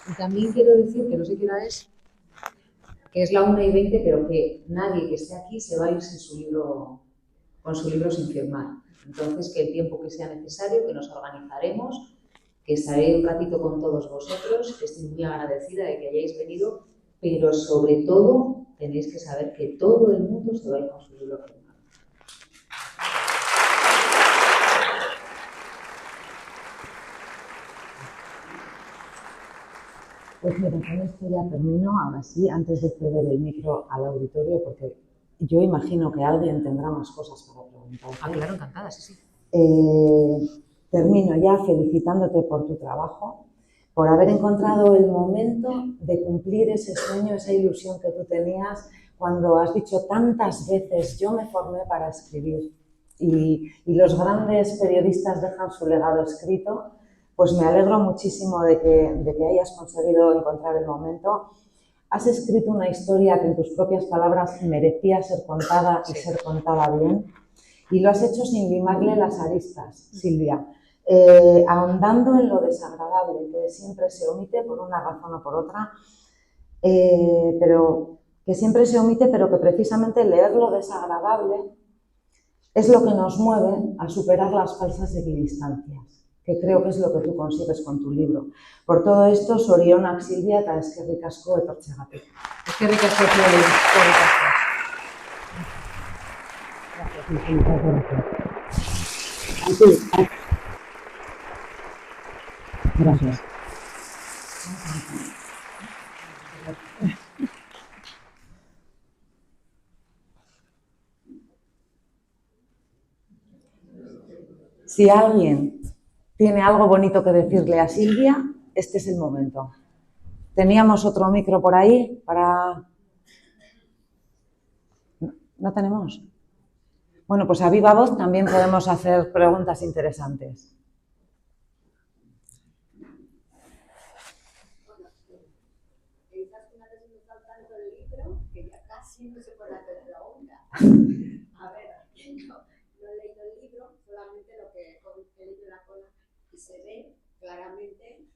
Y también quiero decir que no sé qué hora es, que es la 1:20, pero que nadie que esté aquí se va a ir sin su libro, con su libro sin firmar. Entonces, que el tiempo que sea necesario, que nos organizaremos, que estaré un ratito con todos vosotros, que estoy muy agradecida de que hayáis venido, pero sobre todo tenéis que saber que todo el mundo se va a ir con su libro firmado. Pues mira, con esto ya termino, ahora sí, antes de ceder el micro al auditorio, porque yo imagino que alguien tendrá más cosas para preguntar. Ah, claro, encantada, sí, sí. Termino ya felicitándote por tu trabajo, por haber encontrado el momento de cumplir ese sueño, esa ilusión que tú tenías cuando has dicho tantas veces, yo me formé para escribir. Y los grandes periodistas dejan su legado escrito. Pues me alegro muchísimo de que hayas conseguido encontrar el momento. Has escrito una historia que en tus propias palabras merecía ser contada y ser contada bien. Y lo has hecho sin limarle las aristas, Silvia, ahondando en lo desagradable, que siempre se omite por una razón o por otra, pero que siempre se omite, pero que precisamente leer lo desagradable es lo que nos mueve a superar las falsas equidistancias, que creo que es lo que tú consigues con tu libro. Por todo esto, zorionak Silvia eta eskerrik asko etortzeagatik. Eskerrik asko zuri. Gracias. Si alguien tiene algo bonito que decirle a Silvia, este es el momento. ¿Teníamos otro micro por ahí para...? ¿No tenemos? Bueno, pues a viva voz también podemos hacer preguntas interesantes. Tanto el libro que ya casi no se puede hacer preguntas. A ver, he leído La cola y se ve claramente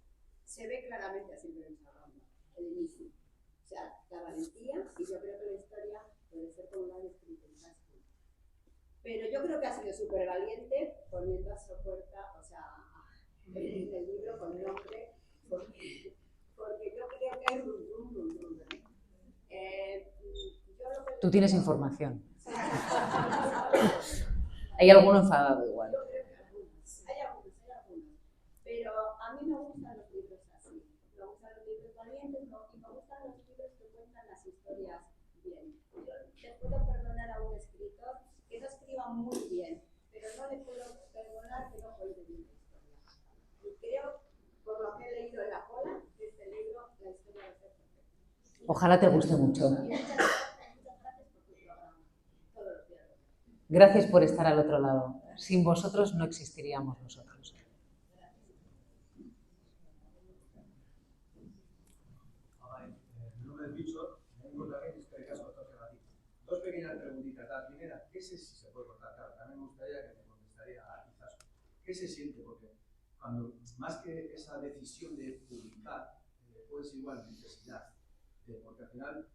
a Silvia Serrano, el inicio. O sea, la valentía, y yo creo que la historia puede ser como una escrita en casco. Pero yo creo que ha sido súper valiente poniendo a su puerta, o sea, el libro con nombre, porque yo creo que es un Tú tienes información. Hay alguno enfadado igual. Yo creo que hay algunos. Pero a mí me gustan los libros así. Me gustan los libros valientes, ¿no? Y me gustan los libros que cuentan las historias bien. Yo le puedo perdonar a un escritor que no escriba muy bien, pero no le puedo perdonar que no cuente bien la historia. Y creo, por lo que he leído en La cola, que este libro, la historia va a ser perfecta. Ojalá te guste mucho. Muchas gracias por tu programa. Todos los días. Gracias por estar al otro lado. Sin vosotros no existiríamos nosotros. Mi nombre es Víctor, vengo también de este caso de aquí. Dos pequeñas preguntitas. La primera, ¿qué se si se puede cortar? Claro, también me gustaría que me contestaría quizás. ¿Qué se siente? Porque cuando más que esa decisión de publicar, puede ser igual necesidad, porque al final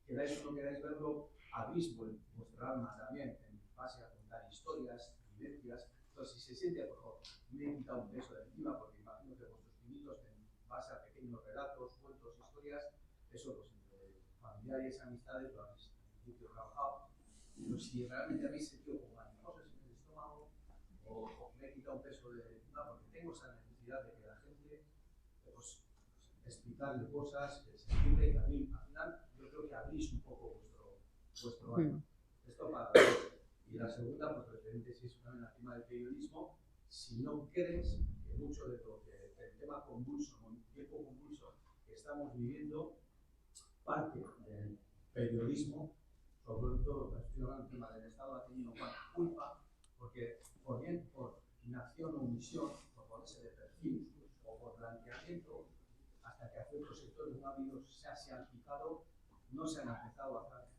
queráis o no queráis verlo, abrís vuestra alma también en base a contar historias, vivencias. Entonces, si se siente, por favor, me he quitado un peso de encima, porque imagino que vuestros pinitos, en base a pequeños relatos, cuentos, historias, eso pues entre familiares, amistades, lo habéis trabajado. Pero si realmente habéis sentido como mariposas en el estómago, o me he quitado un peso de encima, porque tengo esa necesidad de que la gente, pues explicarle cosas, sentirle que al final yo creo que abrís un poco vuestro alma. Esto para y la segunda, pues referente si es también al tema del periodismo, si no crees que mucho de lo que el tema convulso, el tiempo convulso que estamos viviendo, parte del periodismo, sobre todo estoy hablando del tema del Estado, ha tenido culpa, porque por bien por inacción o omisión, por ponerse de perfil o por blanqueamiento, hasta que a ciertos sectores no ha habido, se ha salpicado, no se han empezado a hacer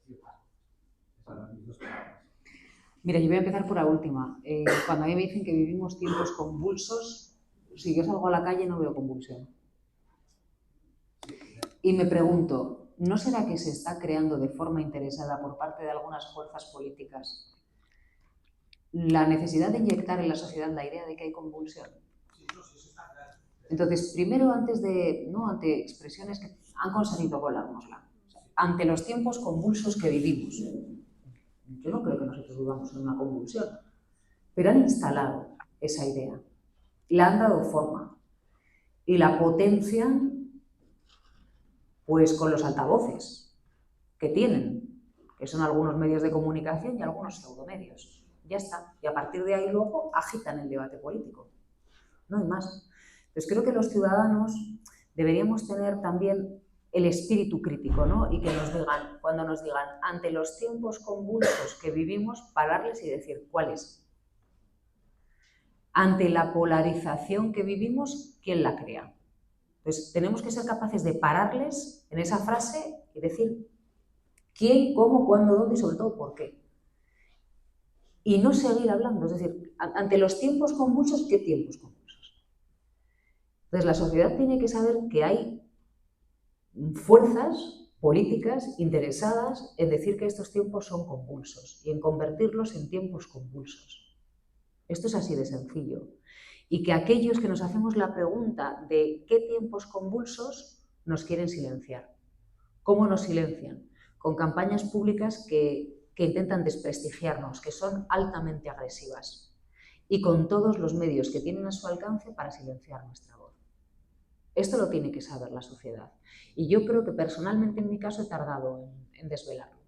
ciertas cosas. Esas son mis dos palabras. Mira, yo voy a empezar por la última. Cuando a mí me dicen que vivimos tiempos convulsos, si yo salgo a la calle no veo convulsión. Y me pregunto, ¿no será que se está creando de forma interesada por parte de algunas fuerzas políticas la necesidad de inyectar en la sociedad la idea de que hay convulsión? Entonces, primero, ante expresiones que han conseguido volárnosla, ante los tiempos convulsos que vivimos. Yo no creo que nosotros vivamos en una convulsión, pero han instalado esa idea, la han dado forma y la potencian pues con los altavoces que tienen, que son algunos medios de comunicación y algunos pseudomedios. Ya está. Y a partir de ahí luego agitan el debate político. No hay más. Entonces creo que los ciudadanos deberíamos tener también el espíritu crítico, ¿no? Y que nos digan, cuando nos digan, ante los tiempos convulsos que vivimos, pararles y decir, ¿cuáles? Ante la polarización que vivimos, ¿quién la crea? Entonces, tenemos que ser capaces de pararles en esa frase y decir quién, cómo, cuándo, dónde y sobre todo por qué. Y no seguir hablando, es decir, ante los tiempos convulsos, ¿qué tiempos convulsos? Entonces, la sociedad tiene que saber que hay fuerzas políticas interesadas en decir que estos tiempos son convulsos y en convertirlos en tiempos convulsos. Esto es así de sencillo. Y que aquellos que nos hacemos la pregunta de qué tiempos convulsos nos quieren silenciar. ¿Cómo nos silencian? Con campañas públicas que intentan desprestigiarnos, que son altamente agresivas y con todos los medios que tienen a su alcance para silenciar nuestra voz. Esto lo tiene que saber la sociedad. Y yo creo que personalmente en mi caso he tardado en desvelarlo.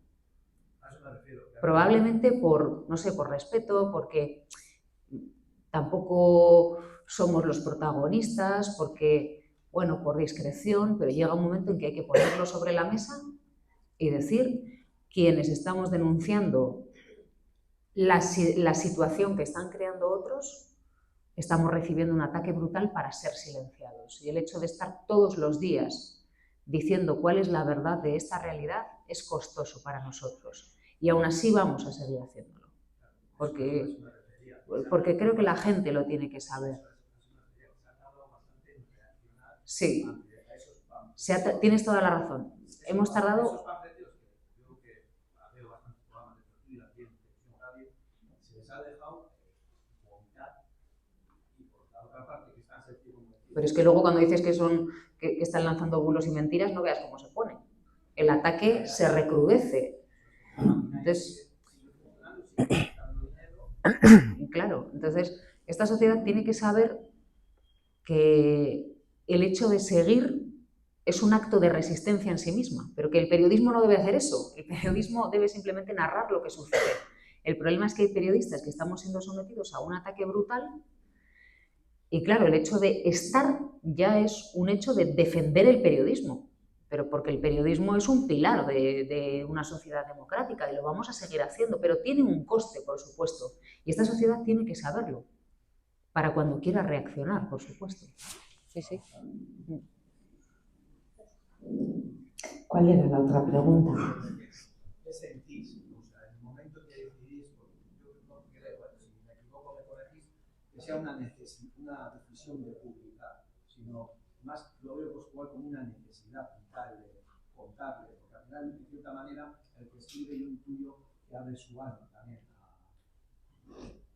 A eso me refiero. Probablemente por, no sé, por respeto, porque tampoco somos los protagonistas, porque, bueno, por discreción, pero llega un momento en que hay que ponerlo sobre la mesa y decir quienes estamos denunciando la situación que están creando otros, estamos recibiendo un ataque brutal para ser silenciados. Y el hecho de estar todos los días diciendo cuál es la verdad de esta realidad es costoso para nosotros. Y aún así vamos a seguir haciéndolo. Porque porque creo que la gente lo tiene que saber. Sí, tienes toda la razón. Hemos tardado... Pero es que luego cuando dices que están lanzando bulos y mentiras, no veas cómo se pone. El ataque se recrudece. Entonces, claro, entonces esta sociedad tiene que saber que el hecho de seguir es un acto de resistencia en sí misma, pero que el periodismo no debe hacer eso. El periodismo debe simplemente narrar lo que sucede. El problema es que hay periodistas que estamos siendo sometidos a un ataque brutal. Y claro, el hecho de estar ya es un hecho de defender el periodismo, pero porque el periodismo es un pilar de una sociedad democrática y lo vamos a seguir haciendo, pero tiene un coste, por supuesto, y esta sociedad tiene que saberlo para cuando quiera reaccionar, por supuesto. Sí, sí. ¿Cuál era la otra pregunta? ¿Qué sentís? O sea, en el momento que decidís, porque yo no creo, si me equivoco me corregís, que sea una decisión de publicar, sino más lo veo pues igual como una necesidad vital de contarle, porque al final, de cierta manera, el que escribe yo intuyo que abre su alma también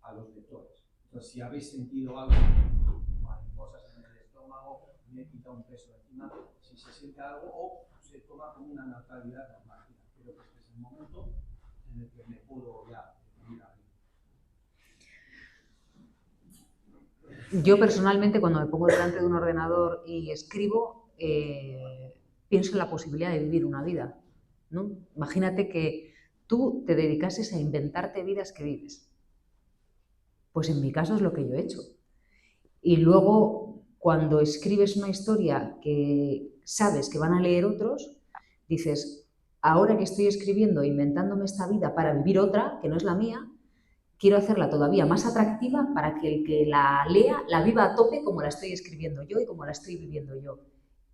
a los lectores. Entonces, si habéis sentido algo, mariposas en el estómago, me he quitado un peso de encima, si se siente algo o se toma como una naturalidad normal. Creo que este es el momento en el que me puedo ya decidir a mí. Yo personalmente, cuando me pongo delante de un ordenador y escribo, pienso en la posibilidad de vivir una vida, ¿no? Imagínate que tú te dedicases a inventarte vidas que vives. Pues en mi caso es lo que yo he hecho. Y luego, cuando escribes una historia que sabes que van a leer otros, dices, ahora que estoy escribiendo, inventándome esta vida para vivir otra, que no es la mía, quiero hacerla todavía más atractiva para que el que la lea la viva a tope como la estoy escribiendo yo y como la estoy viviendo yo.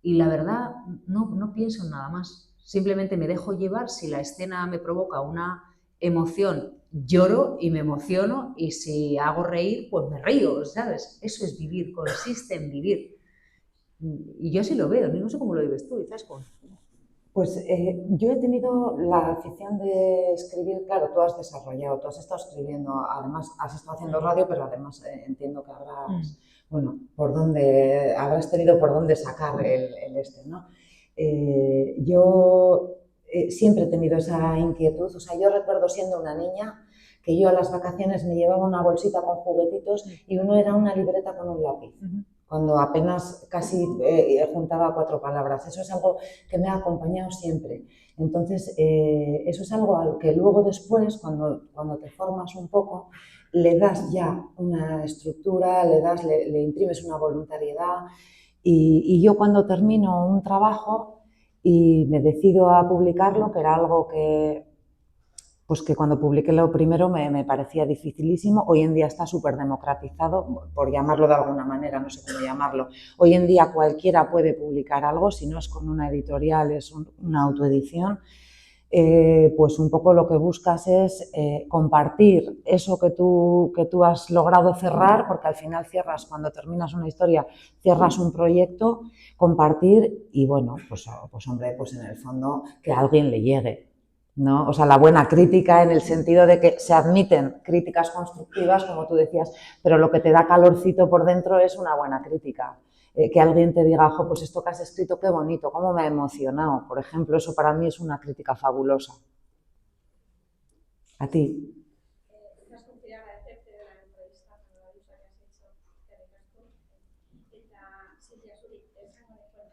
Y la verdad, no pienso en nada más. Simplemente me dejo llevar. Si la escena me provoca una emoción, lloro y me emociono, y si hago reír, pues me río, ¿sabes? Eso es vivir, consiste en vivir. Y yo así lo veo, no sé cómo lo vives tú, Izaskun. Pues yo he tenido la afición de escribir, claro, tú has desarrollado, tú has estado escribiendo, además has estado haciendo radio, pero además entiendo que habrás, bueno, habrás tenido por dónde sacar el ¿no? Yo siempre he tenido esa inquietud, o sea, yo recuerdo siendo una niña que yo a las vacaciones me llevaba una bolsita con juguetitos y uno era una libreta con un lápiz. Cuando apenas casi juntaba 4 palabras. Eso es algo que me ha acompañado siempre. Entonces, eso es algo al que luego después, cuando te formas un poco, le das ya una estructura, le imprimes una voluntariedad. Y yo cuando termino un trabajo y me decido a publicarlo, que era algo que cuando publiqué lo primero me parecía dificilísimo. Hoy en día está súper democratizado, por llamarlo de alguna manera, no sé cómo llamarlo. Hoy en día cualquiera puede publicar algo, si no es con una editorial, es una autoedición. Pues un poco lo que buscas es compartir eso que tú has logrado cerrar, porque al final cierras, cuando terminas una historia, cierras un proyecto, compartir y bueno, pues hombre, pues en el fondo que a alguien le llegue, ¿no? O sea, la buena crítica en el sentido de que se admiten críticas constructivas, como tú decías, pero lo que te da calorcito por dentro es una buena crítica. Que alguien te diga, jo, pues esto que has escrito, qué bonito, cómo me ha emocionado. Por ejemplo, eso para mí es una crítica fabulosa. A ti. Quería agradecerte de la entrevista tan maravillosa que has hecho, Silvia Zurich,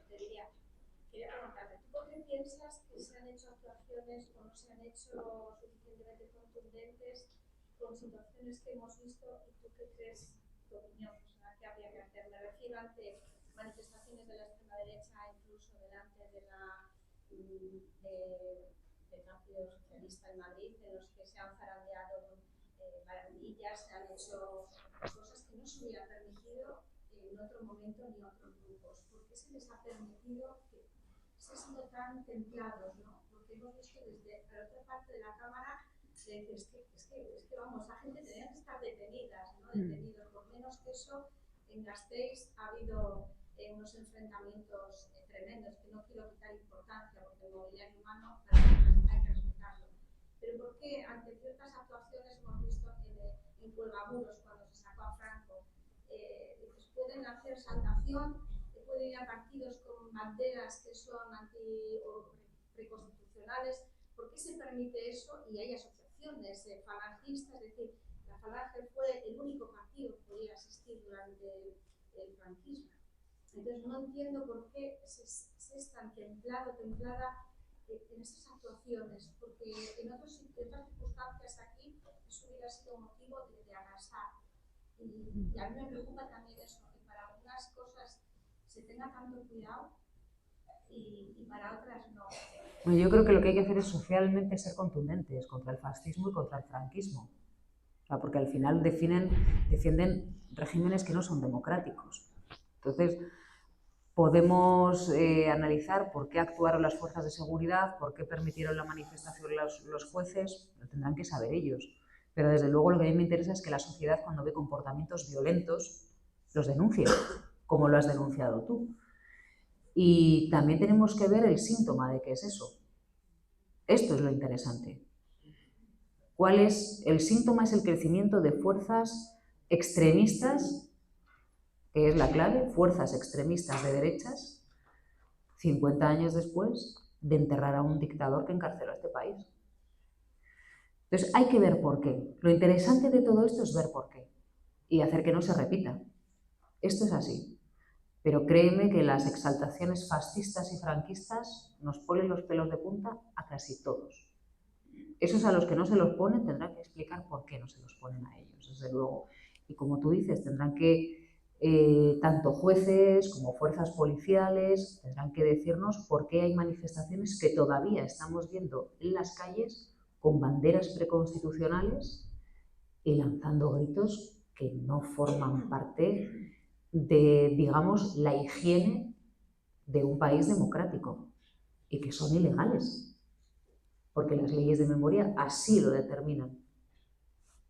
te diría, quería preguntarte, ¿tú por qué piensas que se han hecho actuaciones o no se han hecho suficientemente contundentes con situaciones que hemos visto, y tú qué crees, tu opinión, ¿qué habría que hacer? Me refiero ante manifestaciones de la extrema derecha, incluso delante del Partido Socialista en Madrid, en los que se han zarandeado maravillas, se han hecho cosas que no se hubieran permitido en otro momento ni otros grupos. ¿Por qué se les ha permitido que se han sido tan templados, ¿no? Porque hemos visto desde la otra parte de la Cámara Es que vamos, la gente tenía que estar detenidas, ¿no? Detenidos. Por menos que eso, en Gasteiz ha habido unos enfrentamientos tremendos, que no quiero quitar importancia, porque el mobiliario humano hay que respetarlo. Pero ¿por qué ante ciertas actuaciones hemos visto en Cuelgamuros, cuando se sacó a Franco, pueden hacer saltación, pueden ir a partidos con banderas que son anti o preconstitucionales? ¿Por qué se permite eso? Y hay asociaciones falangistas, es decir, la Falange fue el único partido que podía asistir durante el franquismo. Entonces no entiendo por qué se es tan templada en esas actuaciones, porque en otras circunstancias aquí eso hubiera sido motivo de arrasar. Y a mí me preocupa también eso, que para algunas cosas se tenga tanto cuidado y para otras no. Bueno, yo creo que lo que hay que hacer es socialmente ser contundentes contra el fascismo y contra el franquismo. O sea, porque al final defienden regímenes que no son democráticos. Entonces, podemos analizar por qué actuaron las fuerzas de seguridad, por qué permitieron la manifestación los jueces, lo tendrán que saber ellos. Pero desde luego lo que a mí me interesa es que la sociedad, cuando ve comportamientos violentos, los denuncie, como lo has denunciado tú. Y también tenemos que ver el síntoma de qué es eso. Esto es lo interesante. ¿Cuál es? El síntoma es el crecimiento de fuerzas extremistas, que es la clave, fuerzas extremistas de derechas, 50 años después de enterrar a un dictador que encarceló a este país. Entonces hay que ver por qué. Lo interesante de todo esto es ver por qué y hacer que no se repita. Esto es así. Pero créeme que las exaltaciones fascistas y franquistas nos ponen los pelos de punta a casi todos. Esos a los que no se los ponen tendrán que explicar por qué no se los ponen a ellos, desde luego. Y como tú dices, tendrán que, tanto jueces como fuerzas policiales, tendrán que decirnos por qué hay manifestaciones que todavía estamos viendo en las calles con banderas preconstitucionales y lanzando gritos que no forman parte de, digamos, la higiene de un país democrático y que son ilegales, porque las leyes de memoria así lo determinan.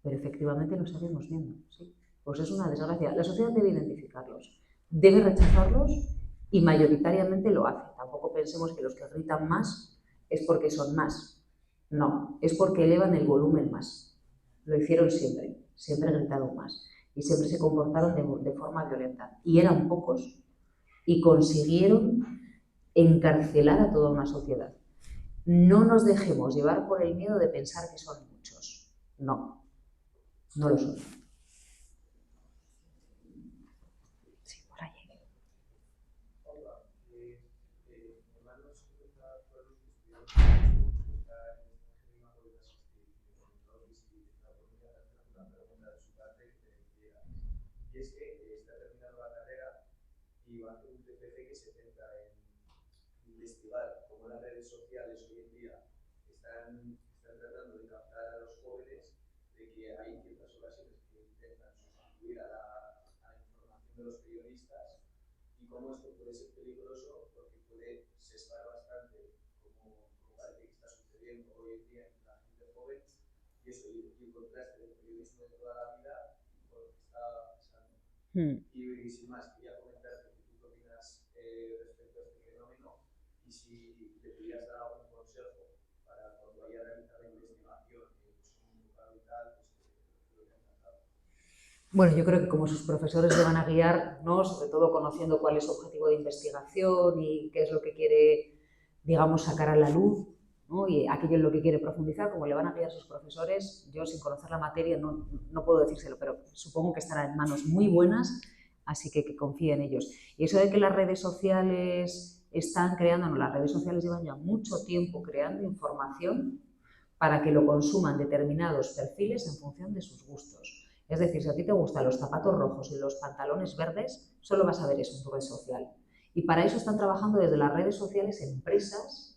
Pero efectivamente lo seguimos viendo, ¿sí? Pues es una desgracia. La sociedad debe identificarlos, debe rechazarlos y mayoritariamente lo hace. Tampoco pensemos que los que gritan más es porque son más. No, es porque elevan el volumen más. Lo hicieron siempre gritaron más. Y siempre se comportaron de forma violenta. Y eran pocos y consiguieron encarcelar a toda una sociedad. No nos dejemos llevar por el miedo de pensar que son muchos. No, no lo son. Sí, por ahí. Hola, hermanos, y es que está terminando la carrera y va a hacer un TFG que se centra en investigar cómo las redes sociales hoy en día están tratando de captar a los jóvenes, de que hay ciertas ocasiones que intentan sustituir a la información de los periodistas y cómo esto puede ser peligroso porque puede sesgar bastante como parece que está sucediendo hoy en día en la gente joven y eso y el contraste del periodismo de toda la vida con lo que está pasando. Y sin más, quería comentarte que tú qué opinas respecto a este fenómeno y si te pudieras dar algún consejo para cuando vaya a realizar la investigación en un local y tal, pues lo he encantado. Bueno, yo creo que como sus profesores le van a guiar, ¿no? Sobre todo conociendo cuál es su objetivo de investigación y qué es lo que quiere, digamos, sacar a la luz, ¿no? Y aquello en lo que quiere profundizar, como le van a guiar sus profesores, yo sin conocer la materia no puedo decírselo, pero supongo que estará en manos muy buenas, así que confíe en ellos. Y eso de que las redes sociales están creando, no, las redes sociales llevan ya mucho tiempo creando información para que lo consuman determinados perfiles en función de sus gustos. Es decir, si a ti te gustan los zapatos rojos y los pantalones verdes, solo vas a ver eso en tu red social. Y para eso están trabajando desde las redes sociales empresas,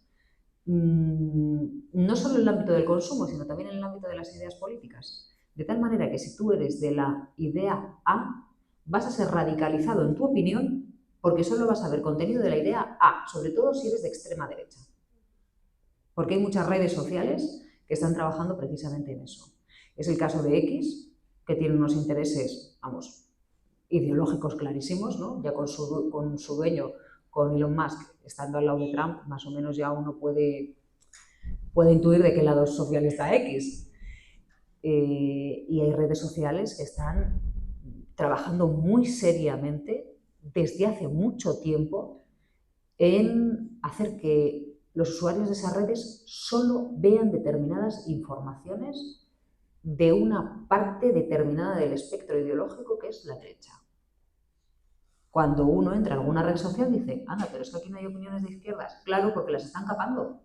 no solo en el ámbito del consumo, sino también en el ámbito de las ideas políticas. De tal manera que si tú eres de la idea A, vas a ser radicalizado en tu opinión porque solo vas a ver contenido de la idea A, sobre todo si eres de extrema derecha. Porque hay muchas redes sociales que están trabajando precisamente en eso. Es el caso de X, que tiene unos intereses, vamos, ideológicos clarísimos, ¿no? Ya con su dueño, con Elon Musk, estando al lado de Trump, más o menos ya uno puede intuir de qué lado social está X. Y hay redes sociales que están trabajando muy seriamente desde hace mucho tiempo en hacer que los usuarios de esas redes solo vean determinadas informaciones de una parte determinada del espectro ideológico, que es la derecha. Cuando uno entra en alguna red social dice, anda, pero es que aquí no hay opiniones de izquierdas. Claro, porque las están capando.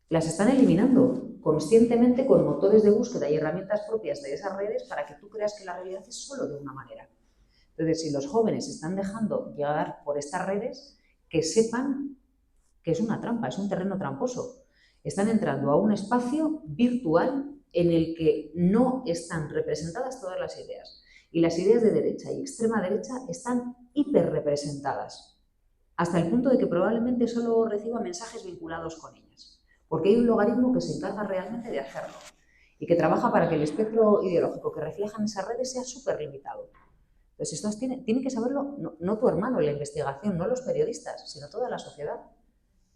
Las están eliminando conscientemente con motores de búsqueda y herramientas propias de esas redes para que tú creas que la realidad es solo de una manera. Entonces, si los jóvenes se están dejando llevar por estas redes, que sepan que es una trampa, es un terreno tramposo. Están entrando a un espacio virtual en el que no están representadas todas las ideas. Y las ideas de derecha y extrema derecha están hiperrepresentadas, hasta el punto de que probablemente solo reciba mensajes vinculados con ellas. Porque hay un logaritmo que se encarga realmente de hacerlo y que trabaja para que el espectro ideológico que reflejan esas redes sea súper limitado. Entonces, esto tiene que saberlo no tu hermano en la investigación, no los periodistas, sino toda la sociedad.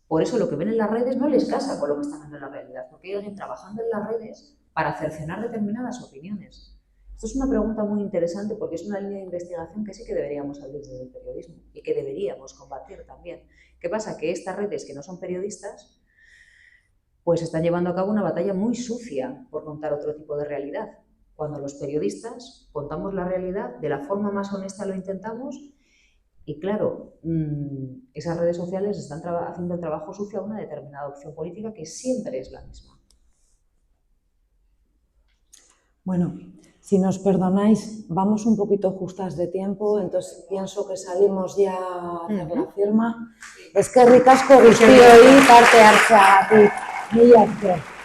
Por eso lo que ven en las redes no les casa con lo que están viendo en la realidad, porque hay alguien trabajando en las redes para cercenar determinadas opiniones. Esto es una pregunta muy interesante porque es una línea de investigación que sí que deberíamos abrir desde el periodismo y que deberíamos combatir también. ¿Qué pasa? Que estas redes que no son periodistas pues están llevando a cabo una batalla muy sucia por contar otro tipo de realidad. Cuando los periodistas contamos la realidad, de la forma más honesta lo intentamos y claro, esas redes sociales están haciendo el trabajo sucio a una determinada opción política que siempre es la misma. Bueno, si nos perdonáis, vamos un poquito justas de tiempo, entonces pienso que salimos ya a hacer la firma. Es que ricasco guztioi parte hartzeagatik. Mila esker.